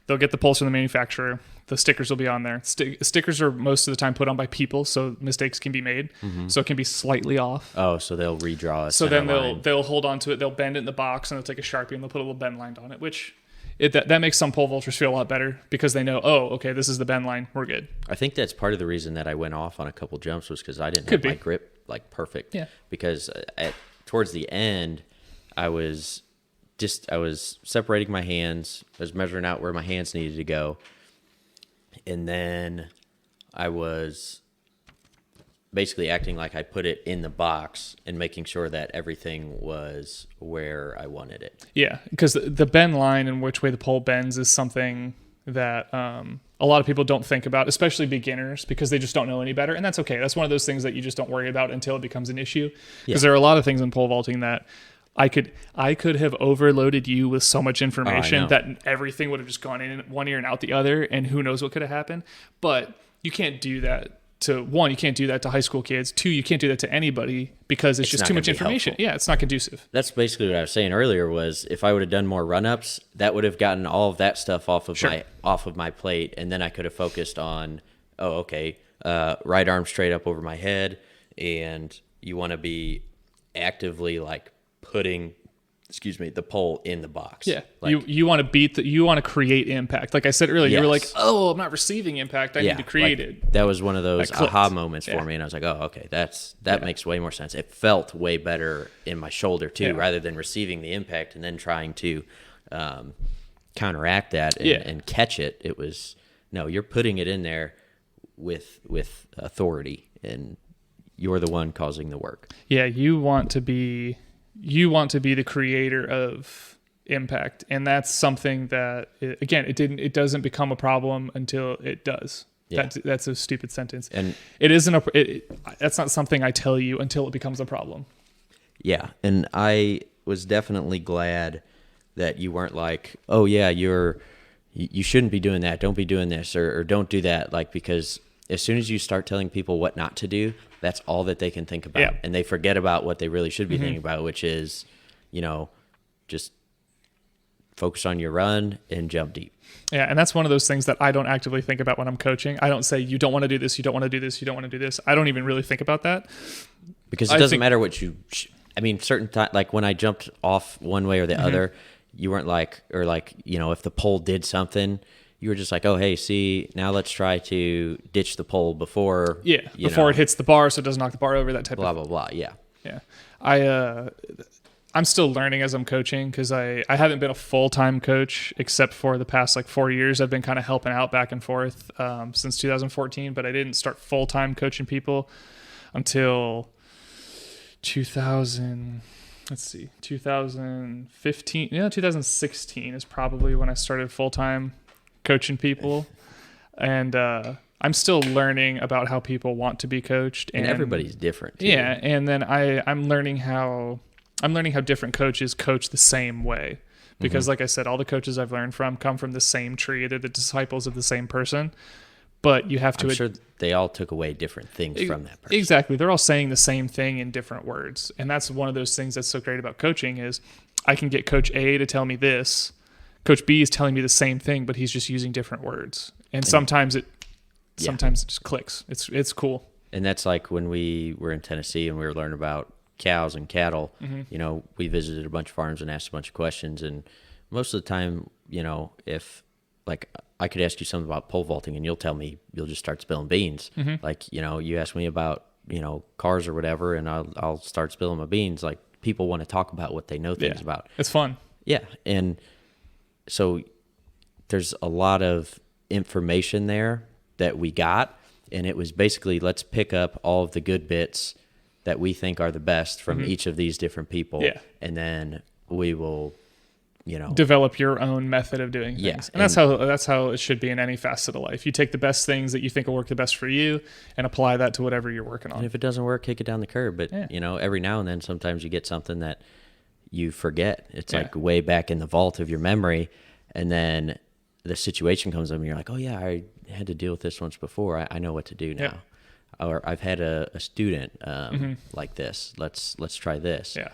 they'll get the poles from the manufacturer. The stickers will be on there. Stickers are most of the time put on by people, so mistakes can be made. So it can be slightly off. Oh, so they'll redraw a So center then line. they'll hold on to it. They'll bend it in the box and they'll take a Sharpie and they'll put a little bend line on it, which that makes some pole vaulters feel a lot better because they know, oh, okay, this is the bend line. We're good. I think that's part of the reason that I went off on a couple jumps was because I didn't Could have my be. grip like perfect. Yeah. Because towards the end, I was separating my hands. I was measuring out where my hands needed to go, and then I was basically acting like I put it in the box and making sure that everything was where I wanted it. Yeah, because the bend line and which way the pole bends is something that a lot of people don't think about, especially beginners, because they just don't know any better. And that's okay. That's one of those things that you just don't worry about until it becomes an issue. Because there are a lot of things in pole vaulting that I could have overloaded you with so much information know. that everything would have just gone in one ear and out the other, and who knows what could have happened. But you can't do that to you can't do that to high school kids. Two, you can't do that to anybody because it's just not too gonna much be information. helpful. Yeah, it's not conducive. That's basically what I was saying earlier was if I would have done more run-ups, that would have gotten all of that stuff off of my plate, and then I could have focused on, right arm straight up over my head, and you want to be actively like putting the pole in the box. Yeah, Like, you want to you want to create impact. Like I said earlier, you were like, Yes. oh, I'm not receiving impact. I need to create like, it. That was one of those That clicked. aha moments for Yeah. me, and I was like, oh, okay, that makes way more sense. It felt way better in my shoulder too, Yeah. rather than receiving the impact and then trying to counteract that and, Yeah. and catch it. It was no, you're putting it in there with authority, and you're the one causing the work. Yeah, you want to be the creator of impact, and that's something that it doesn't become a problem until it does. Yeah. That's a stupid sentence, And it isn't that's not something I tell you until it becomes a problem. yeah, and I was definitely glad that you weren't like, oh yeah, you shouldn't be doing that. Don't be doing this, or don't do that. Like, because as soon as you start telling people what not to do, that's all that they can think about. Yeah. And they forget about what they really should be thinking about, which is, just focus on your run and jump deep. Yeah, and that's one of those things that I don't actively think about when I'm coaching. I don't say, you don't want to do this, you don't want to do this, you don't want to do this. I don't even really think about that. Because it doesn't matter what you I mean, certain time, like when I jumped off one way or the other, you weren't like, or like, you know, if the pole did something, you were just like, oh, hey, see, now let's try to ditch the pole before. Yeah, before it hits the bar so it doesn't knock the bar over, that type blah, of blah, blah. Yeah. Yeah. I'm still learning as I'm coaching because I haven't been a full-time coach except for the past like 4 years. I've been kind of helping out back and forth since 2014, but I didn't start full-time coaching people until 2015. Yeah, 2016 is probably when I started full-time coaching people. And I'm still learning about how people want to be coached. And everybody's different, too. Yeah, and then I'm learning how different coaches coach the same way. Because like I said, all the coaches I've learned from come from the same tree. They're the disciples of the same person. But you have to... I'm sure they all took away different things from that person. Exactly. They're all saying the same thing in different words. And that's one of those things that's so great about coaching is I can get Coach A to tell me this. Coach B is telling me the same thing, but he's just using different words. And sometimes it just clicks. It's cool. And that's like when we were in Tennessee and we were learning about cows and cattle. You know, we visited a bunch of farms and asked a bunch of questions. And most of the time, you know, if like I could ask you something about pole vaulting and you'll just start spilling beans. Like, you know, you ask me about, you know, cars or whatever, and I'll start spilling my beans. Like people want to talk about what they know things about. It's fun. Yeah. And so there's a lot of information there that we got, and it was basically, let's pick up all of the good bits that we think are the best from each of these different people. Yeah. And then we will, you know, develop your own method of doing things. Yeah. And that's how it should be in any facet of life. You take the best things that you think will work the best for you and apply that to whatever you're working on. And if it doesn't work, kick it down the curb. But, you know, every now and then, sometimes you get something that you forget. It's like way back in the vault of your memory. And then the situation comes up and you're like, oh yeah, I had to deal with this once before. I know what to do now. Or I've had a student like this. Let's try this. Yeah.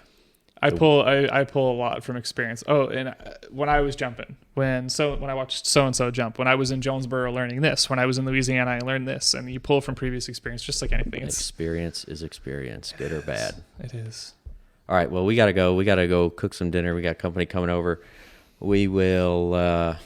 I pull a lot from experience. Oh, and when I was jumping, when I watched so-and-so jump, when I was in Jonesboro learning this, when I was in Louisiana, I learned this, and you pull from previous experience, just like anything. Experience is experience, good or bad. It is. All right. Well, we got to go. We got to go cook some dinner. We got company coming over. We will, I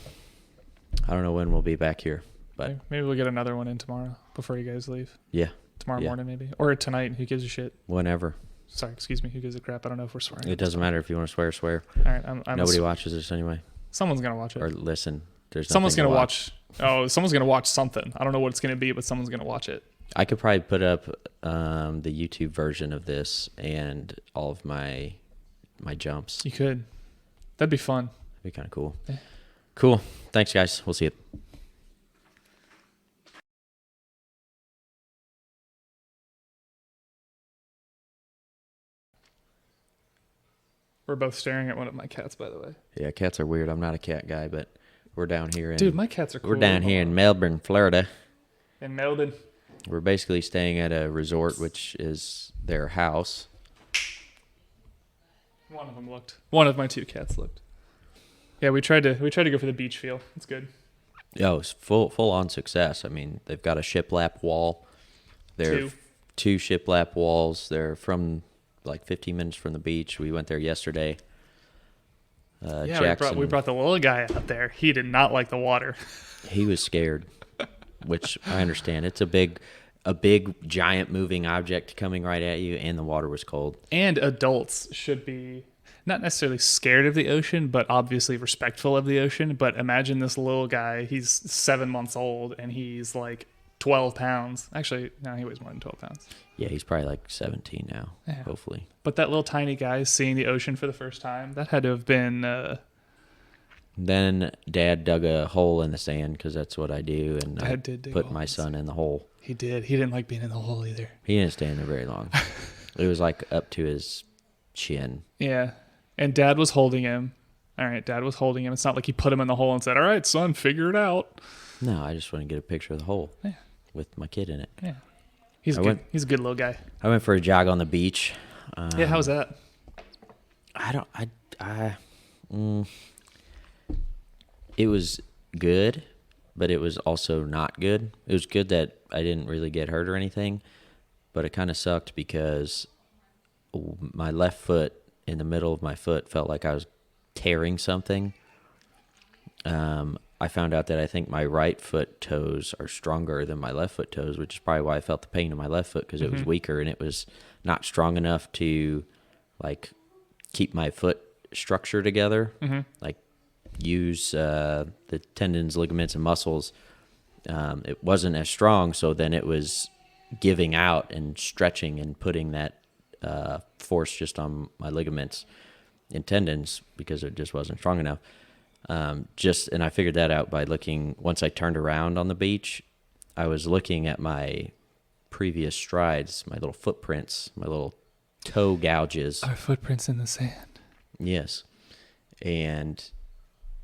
don't know when we'll be back here, but maybe we'll get another one in tomorrow before you guys leave. Yeah. Tomorrow morning, maybe. Or tonight. Who gives a shit? Whenever. Sorry, excuse me. Who gives a crap? I don't know if we're swearing. It doesn't matter if you want to swear, swear. All right. Nobody watches this anyway. Someone's going to watch it. Or listen. Someone's going to watch. Oh, someone's going to watch something. I don't know what it's going to be, but someone's going to watch it. I could probably put up the YouTube version of this and all of my jumps. You could. That'd be fun. That'd be kind of cool. Yeah. Cool. Thanks, guys. We'll see you. We're both staring at one of my cats, by the way. Yeah, cats are weird. I'm not a cat guy, but we're down here. Dude, my cats are cool. We're down here in Melbourne, Florida. In Melbourne. We're basically staying at a resort, which is their house. One of them looked. One of my two cats looked. Yeah, we tried to go for the beach feel. It's good. Oh, it's full on success. I mean, they've got a shiplap wall. They're two shiplap walls. They're from like 15 minutes from the beach. We went there yesterday. Yeah, we brought the little guy out there. He did not like the water. He was scared, which I understand. It's a big giant moving object coming right at you, and the water was cold. And adults should be not necessarily scared of the ocean, but obviously respectful of the ocean. But imagine this little guy. He's 7 months old, and he's like 12 pounds. Actually, no, he weighs more than 12 pounds. Yeah, he's probably like 17 now, hopefully. But that little tiny guy seeing the ocean for the first time, that had to have been... Then Dad dug a hole in the sand, because that's what I do, and I put my son in the hole. He did. He didn't like being in the hole either. He didn't stay in there very long. It was like up to his chin. Yeah. And Dad was holding him. All right, Dad was holding him. It's not like he put him in the hole and said, all right, son, figure it out. No, I just want to get a picture of the hole with my kid in it. Yeah. He's a good little guy. I went for a jog on the beach. Yeah, how was that? it was good, but it was also not good. It was good that I didn't really get hurt or anything, but it kind of sucked because my left foot, in the middle of my foot, felt like I was tearing something. I found out that I think my right foot toes are stronger than my left foot toes, which is probably why I felt the pain in my left foot, because it was weaker and it was not strong enough to like keep my foot structure together, like use the tendons, ligaments, and muscles. It wasn't as strong, so then it was giving out and stretching and putting that force just on my ligaments and tendons because it just wasn't strong enough. And I figured that out by looking. Once I turned around on the beach, I was looking at my previous strides, my little footprints, my little toe gouges. Our footprints in the sand. Yes. And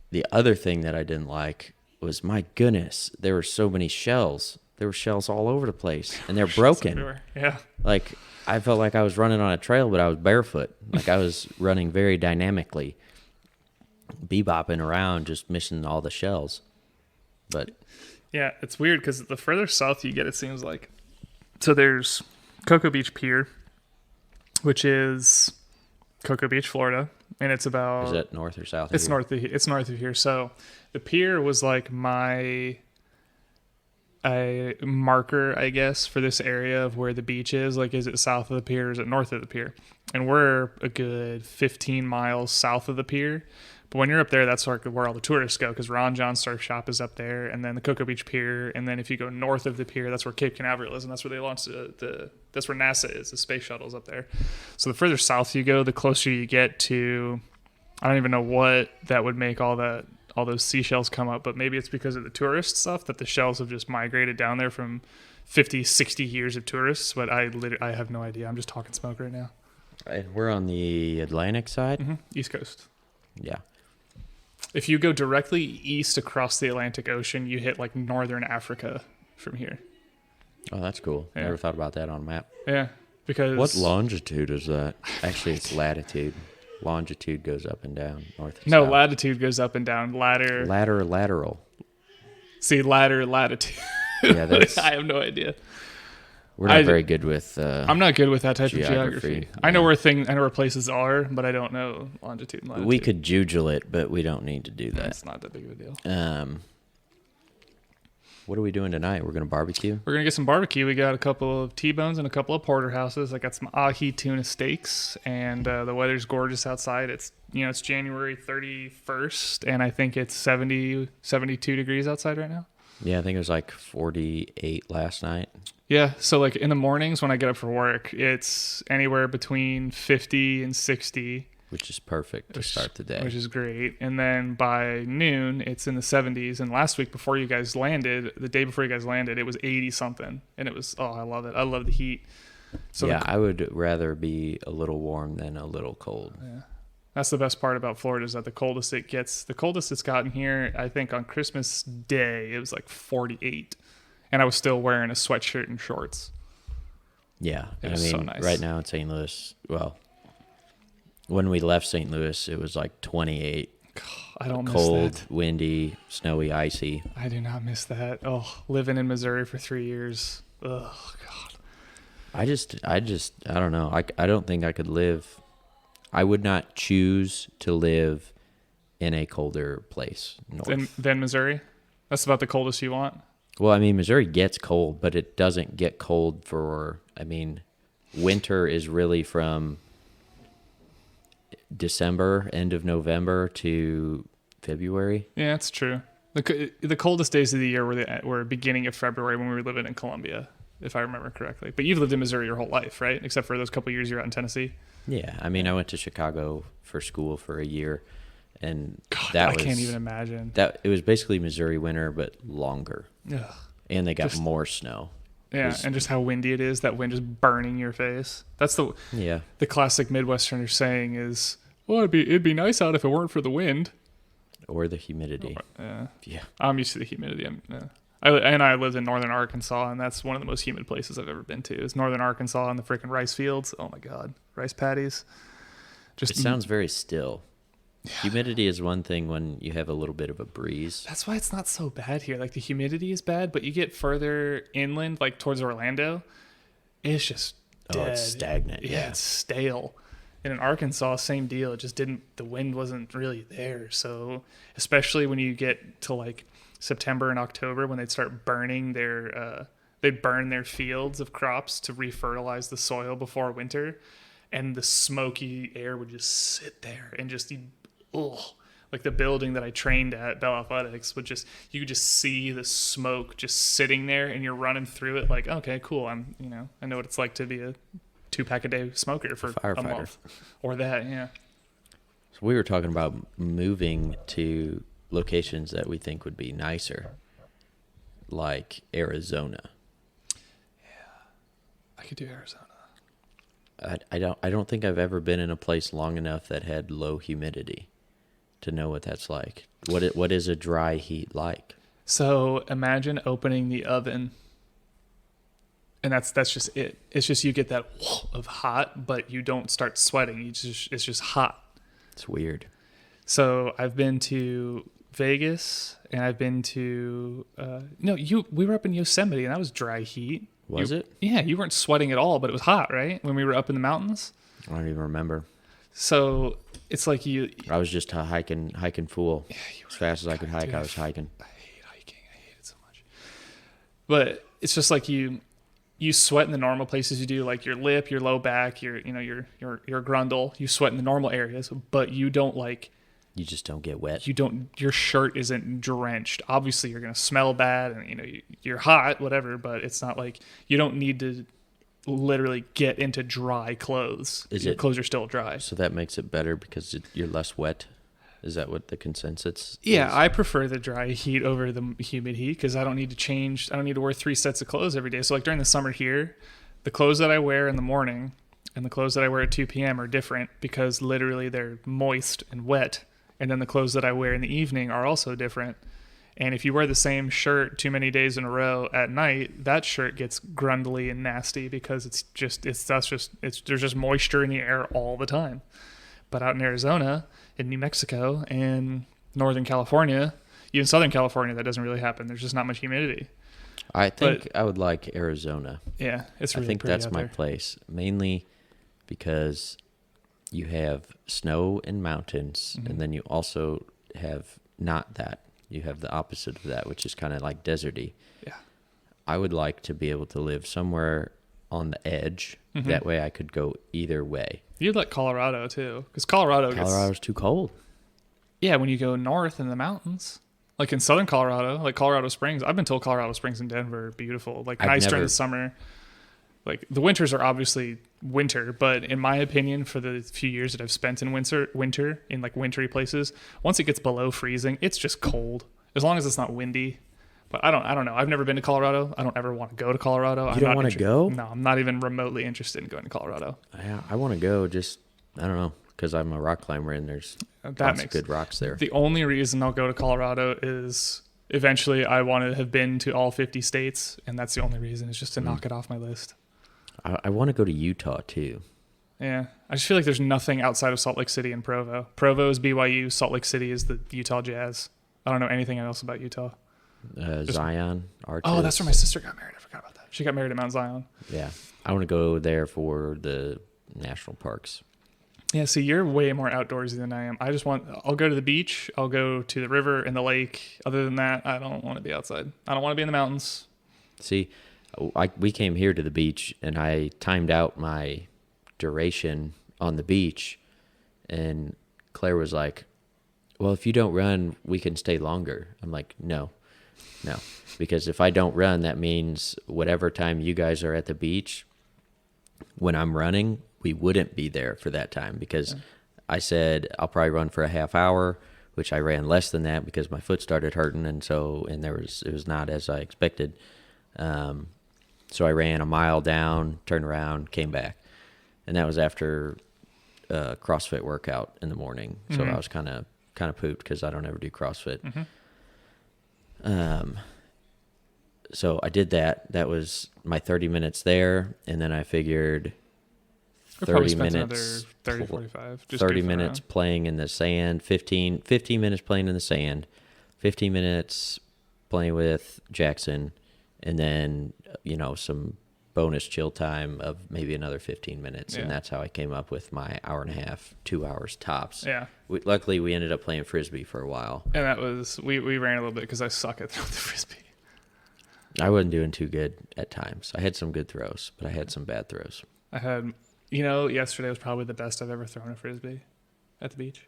the other thing that I didn't like was, my goodness, there were so many shells. There were shells all over the place, and they're broken. Yeah. Like, I felt like I was running on a trail, but I was barefoot. Like, I was running very dynamically, bebopping around, just missing all the shells. But yeah, it's weird because the further south you get, it seems like. So there's Cocoa Beach Pier, which is Cocoa Beach, Florida, and it's about. Is that north or south? It's north of here. It's north of here. So the pier was like a marker, I guess, for this area of where the beach is. Like, is it south of the pier or is it north of the pier? And we're a good 15 miles south of the pier. But when you're up there, that's like where all the tourists go, because Ron John's Surf Shop is up there, and then the Cocoa Beach Pier, and then if you go north of the pier, that's where Cape Canaveral is, and that's where they launched that's where NASA is. The space shuttle's up there. So the further south you go, the closer you get to. I don't even know what that would make all those seashells come up, but maybe it's because of the tourist stuff that the shells have just migrated down there from 50, 60 years of tourists. But I have no idea. I'm just talking smoke right now. We're on the Atlantic side? East Coast. Yeah. If you go directly east across the Atlantic Ocean, you hit like northern Africa from here. Oh, that's cool. Yeah. Never thought about that on a map. Yeah, because What longitude is that? Actually, it's latitude. Longitude goes up and down, north and no, south. latitude goes up and down. Lateral. See, latitude. Yeah, that's. I have no idea. We're not very good with. I'm not good with that type of geography. Yeah. I know where places are, but I don't know longitude and latitude. We could juggle it, but we don't need to do that. It's not that big of a deal. What are we doing tonight? We're going to barbecue? We're going to get some barbecue. We got a couple of T-bones and a couple of porterhouses. I got some ahi tuna steaks, and the weather's gorgeous outside. It's January 31st, and I think it's 72 degrees outside right now. Yeah, I think it was like 48 last night. Yeah, so like in the mornings when I get up for work, it's anywhere between 50 and 60. Which is perfect to start the day. Which is great. And then by noon, it's in the 70s. And last week before you guys landed, the day before you guys landed, it was 80-something. And it was, I love it. I love the heat. So yeah, I would rather be a little warm than a little cold. Yeah. That's the best part about Florida is that the coldest it's gotten here, I think on Christmas Day, it was like 48. And I was still wearing a sweatshirt and shorts. Yeah. It was so nice. Right now in St. Louis, when we left St. Louis, it was like 28. I don't cold, miss that. windy, snowy, icy. I do not miss that. Oh, living in Missouri for 3 years. Oh, God. I don't know. I don't think I could live. I would not choose to live in a colder place north. Than Missouri? That's about the coldest you want? Well, I mean, Missouri gets cold, but it doesn't get cold winter is really from December, end of November to February. Yeah, that's true. The coldest days of the year were beginning of February when we were living in Columbia, if I remember correctly. But you've lived in Missouri your whole life, right? Except for those couple years you're out in Tennessee. Yeah, I went to Chicago for school for a year, and I can't even imagine. It was basically Missouri winter, but longer. Ugh. And they got more snow. Yeah, and just how windy it is, that wind just burning your face. That's the classic Midwesterner saying is, well, it'd be nice out if it weren't for the wind. Or the humidity. Yeah. I'm used to the humidity. I lived in northern Arkansas, and that's one of the most humid places I've ever been to. Is northern Arkansas and the freaking rice fields. Oh my God, rice paddies. It sounds very still. Humidity is one thing when you have a little bit of a breeze. That's why it's not so bad here. Like the humidity is bad, but you get further inland, like towards Orlando, it's just Oh, dead. it's stagnant. Yeah. It's stale. And in Arkansas, same deal. It just didn't. The wind wasn't really there. So especially when you get to like September and October, when they'd start burning they'd burn their fields of crops to refertilize the soil before winter, and the smoky air would just sit there and just, ugh. Like the building that I trained at, Bell Athletics, you could just see the smoke just sitting there, and you're running through it like, okay, cool. I know what it's like to be a 2-pack a day smoker for a Firefighter. month, or that, yeah. So we were talking about moving to locations that we think would be nicer, like Arizona. I could do Arizona. I don't think I've ever been in a place long enough that had low humidity to know what that's like. What is a dry heat like? So imagine opening the oven, and that's just it. It's just you get that of hot, but you don't start sweating. It's just hot. It's weird. So I've been to Vegas, and I've been to we were up in Yosemite, and that was dry heat. Was it? Yeah, you weren't sweating at all, but it was hot, right? When we were up in the mountains. I don't even remember. So it's like I was just a hiking fool. Yeah, as fast as I could hike, dude, I was hiking. I hate hiking. I hate it so much. But it's just like you sweat in the normal places you do, like your lip, your low back, your grundle. You sweat in the normal areas, but you don't like. You just don't get wet. Your shirt isn't drenched. Obviously you're going to smell bad, and you're hot, whatever, but it's not like you don't need to literally get into dry clothes. Your clothes are still dry. So that makes it better because you're less wet. Is that what the consensus Yeah, is? I prefer the dry heat over the humid heat because I don't need to change. I don't need to wear 3 sets of clothes every day. So like during the summer here, the clothes that I wear in the morning and the clothes that I wear at 2 p.m. are different because literally they're moist and wet. And then the clothes that I wear in the evening are also different. And if you wear the same shirt too many days in a row at night, that shirt gets grundly and nasty because there's just moisture in the air all the time. But out in Arizona, in New Mexico, and Northern California, even Southern California, that doesn't really happen. There's just not much humidity. I think I would like Arizona. Yeah, it's really I think pretty that's out my there. place, mainly because you have snow and mountains, Mm-hmm. and then you also have not that. You have the opposite of that, which is kind of like deserty. Yeah. I would like to be able to live somewhere on the edge. Mm-hmm. That way I could go either way. You'd like Colorado too, because Colorado's too cold. Yeah, when you go north in the mountains, like in southern Colorado, like Colorado Springs. I've been told Colorado Springs and Denver are beautiful, like I've nice during never- the summer. Like the winters are obviously winter, but in my opinion, for the few years that I've spent in winter in like wintry places, once it gets below freezing, it's just cold. As long as it's not windy. But I don't know. I've never been to Colorado. I don't ever want to go to Colorado. You don't want to go? No, I'm not even remotely interested in going to Colorado. I want to go. Just I don't know, because I'm a rock climber and there's lots of good rocks there. The only reason I'll go to Colorado is eventually I want to have been to all 50 states, and that's the only reason. Is just to knock it off my list. I want to go to Utah too. Yeah, I just feel like there's nothing outside of Salt Lake City and Provo. Provo is BYU. Salt Lake City is the Utah Jazz. I don't know anything else about Utah. Zion, Arches. Oh, that's where my sister got married. I forgot about that. She got married at Mount Zion. Yeah, I want to go there for the national parks. Yeah, see, you're way more outdoorsy than I am. I'll go to the beach. I'll go to the river and the lake. Other than that, I don't want to be outside. I don't want to be in the mountains. See, we came here to the beach, and I timed out my duration on the beach, and Claire was like, well, if you don't run, we can stay longer. I'm like, no, because if I don't run, that means whatever time you guys are at the beach, when I'm running, we wouldn't be there for that time, because I said I'll probably run for a half hour, which I ran less than that because my foot started hurting, and it was not as I expected. So I ran a mile down, turned around, came back, and that was after a CrossFit workout in the morning. So I was kind of pooped because I don't ever do CrossFit. So I did that. That was my 30 minutes there, and then I figured I probably 30 spent minutes, another 30, 45. Just 30 goofing minutes around. playing in the sand, 15 minutes playing in the sand, 15 minutes playing with Jackson, and then, some bonus chill time of maybe another 15 minutes. Yeah. And that's how I came up with my hour and a half, 2 hours tops. Yeah. Luckily, we ended up playing Frisbee for a while. And that was, we ran a little bit because I suck at throwing the Frisbee. I wasn't doing too good at times. I had some good throws, but I had some bad throws. I had, yesterday was probably the best I've ever thrown a Frisbee at the beach.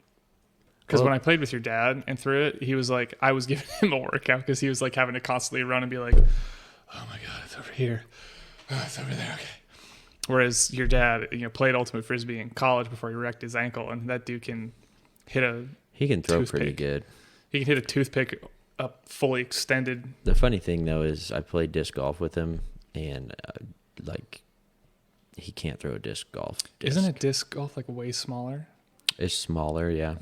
Because when I played with your dad and threw it, he was like, I was giving him a workout because he was like having to constantly run and be like, oh my God, it's over here. Oh, it's over there. Okay. Whereas your dad, played Ultimate Frisbee in college before he wrecked his ankle, and that dude can hit a He can throw toothpick. pretty good. He can hit a toothpick up fully extended. The funny thing, though, is I played disc golf with him, and, he can't throw a disc golf. Isn't a disc golf like way smaller? It's smaller, yeah.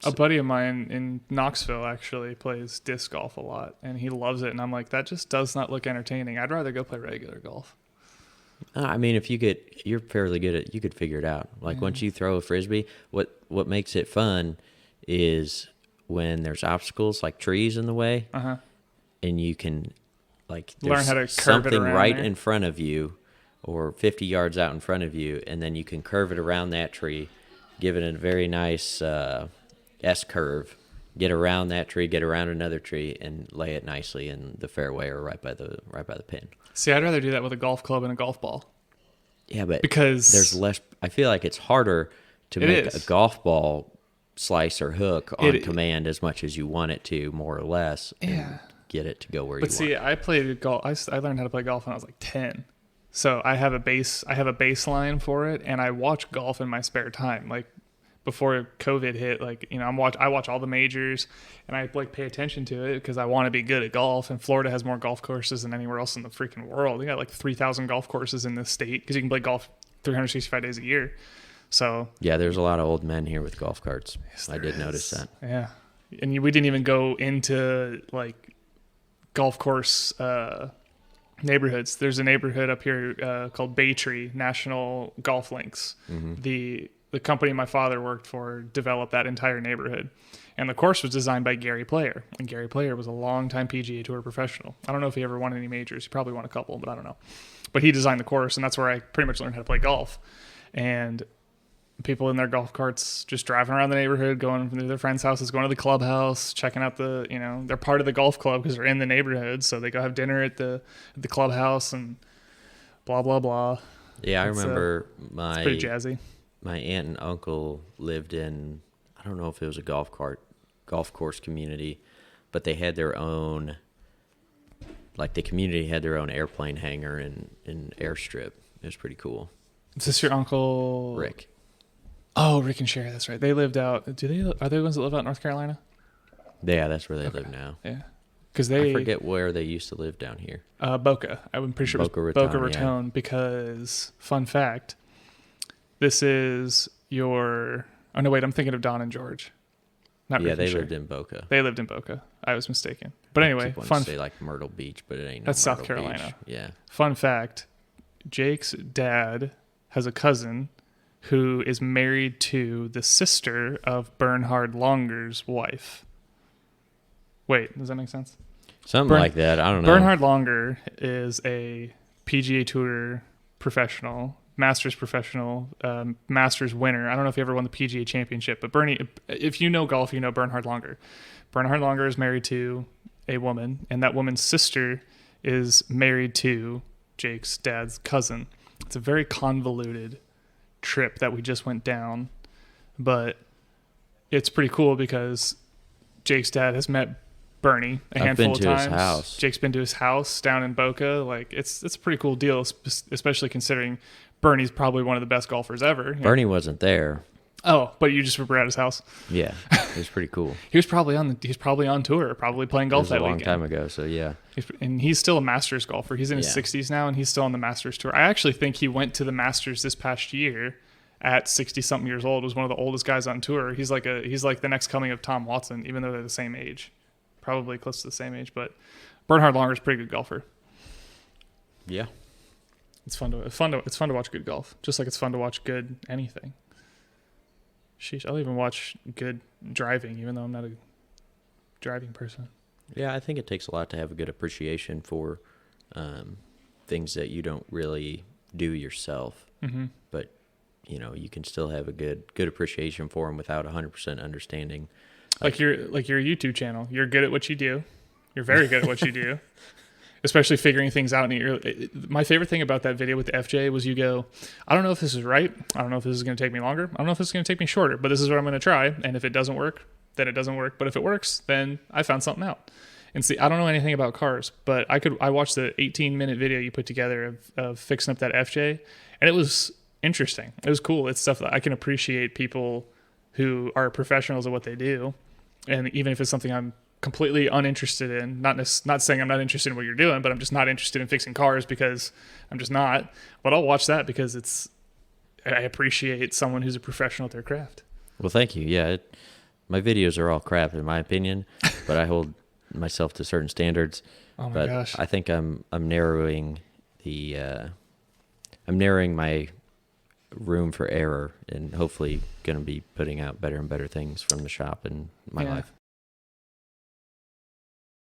A buddy of mine in Knoxville actually plays disc golf a lot, and he loves it. And I'm like, that just does not look entertaining. I'd rather go play regular golf. I mean, if you're fairly good at, you could figure it out. Like once you throw a Frisbee, what makes it fun is when there's obstacles like trees in the way, and you can like Learn there's how to curve it something around right there. in front of you, or 50 yards out in front of you, and then you can curve it around that tree, give it a very nice S curve, get around that tree, get around another tree, and lay it nicely in the fairway or right by the pin. See, I'd rather do that with a golf club and a golf ball. Yeah, but Because there's less. I feel like it's harder to It make is. a golf ball slice or hook on It- command as much as you want it to, more or less, and Yeah. get it to go where But you see, want. I played golf. I learned how to play golf when I was like 10. So I have a baseline for it, and I watch golf in my spare time. Like before COVID hit, like I watch all the majors, and I like pay attention to it because I want to be good at golf. And Florida has more golf courses than anywhere else in the freaking world. They got like 3,000 golf courses in this state because you can play golf 365 days a year. So Yeah, there's a lot of old men here with golf carts. yes, I there did notice is. that. Yeah, and we didn't even go into like golf course neighborhoods. There's a neighborhood up here called Baytree National Golf Links. The company my father worked for developed that entire neighborhood, and the course was designed by Gary Player. And Gary Player was a longtime PGA Tour professional. I don't know if he ever won any majors. He probably won a couple, but I don't know. But he designed the course, and that's where I pretty much learned how to play golf. And people in their golf carts just driving around the neighborhood, going to their friends' houses, going to the clubhouse, checking out they're part of the golf club because they're in the neighborhood. So they go have dinner at the clubhouse and blah, blah, blah. Yeah, I It's, remember It's pretty jazzy. my aunt and uncle lived in, I don't know if it was a golf course community, but they had their own, like the community had their own airplane hangar and airstrip. It was pretty cool. Is this your uncle? Rick. Oh, Rick and Sherry. That's right. They lived out. Are they the ones that live out in North Carolina? Yeah, that's where they live now. Yeah. Because I forget where they used to live down here. Boca. I'm pretty sure Boca it was Raton, Boca Raton because, fun fact, this is your... Oh, no, wait. I'm thinking of Don and George. Not Yeah, Rick they and Sherry. lived in Boca. They lived in Boca. I was mistaken. But anyway, I fun, to say like Myrtle Beach, but it ain't. That's no South Myrtle Carolina. Beach. Yeah. fun fact, Jake's dad has a cousin who is married to the sister of Bernhard Longer's wife. Wait, does that make sense? Something like that. I don't know. Bernhard Longer is a PGA Tour professional, Masters professional, Masters winner. I don't know if he ever won the PGA Championship, but Bernie, if you know golf, you know Bernhard Longer. Bernhard Longer is married to a woman, and that woman's sister is married to Jake's dad's cousin. It's a very convoluted trip that we just went down, but it's pretty cool because Jake's dad has met Bernie a handful of times. I've been to his house. Jake's been to his house down in Boca. Like it's a pretty cool deal, especially considering Bernie's probably one of the best golfers ever. Bernie wasn't there. Oh, but you just were at his house. Yeah, it was pretty cool. He's probably on tour, probably playing It golf was a that long weekend. time ago, so yeah. And he's still a Masters golfer. He's in his Yeah. 60s now, and he's still on the Masters tour. I actually think he went to the Masters this past year at 60-something years old. Was one of the oldest guys on tour. He's like the next coming of Tom Watson, even though they're the same age, probably close to the same age. But Bernhard Longer is a pretty good golfer. Yeah. It's fun to watch good golf, just like it's fun to watch good anything. Sheesh, I'll even watch good driving, even though I'm not a driving person. Yeah, I think it takes a lot to have a good appreciation for things that you don't really do yourself. Mm-hmm. But, you know, you can still have a good appreciation for them without 100% understanding. Like your YouTube channel, you're good at what you do. You're very good at what you do, especially figuring things out. My favorite thing about that video with the FJ was you go, I don't know if this is right. I don't know if this is going to take me longer. I don't know if this is going to take me shorter, but this is what I'm going to try. And if it doesn't work, then it doesn't work. But if it works, then I found something out. And see, I don't know anything about cars, but I watched the 18-minute video you put together of fixing up that FJ, and it was interesting. It was cool. It's stuff that I can appreciate people who are professionals at what they do. And even if it's something I'm completely uninterested in, not saying I'm not interested in what you're doing, but I'm just not interested in fixing cars because I'm just not. But I'll watch that because I appreciate someone who's a professional at their craft. Well, thank you. Yeah, my videos are all crap in my opinion, but I hold myself to certain standards. Oh my but gosh! I think I'm narrowing I'm narrowing my room for error, and hopefully going to be putting out better and better things from the shop in my life.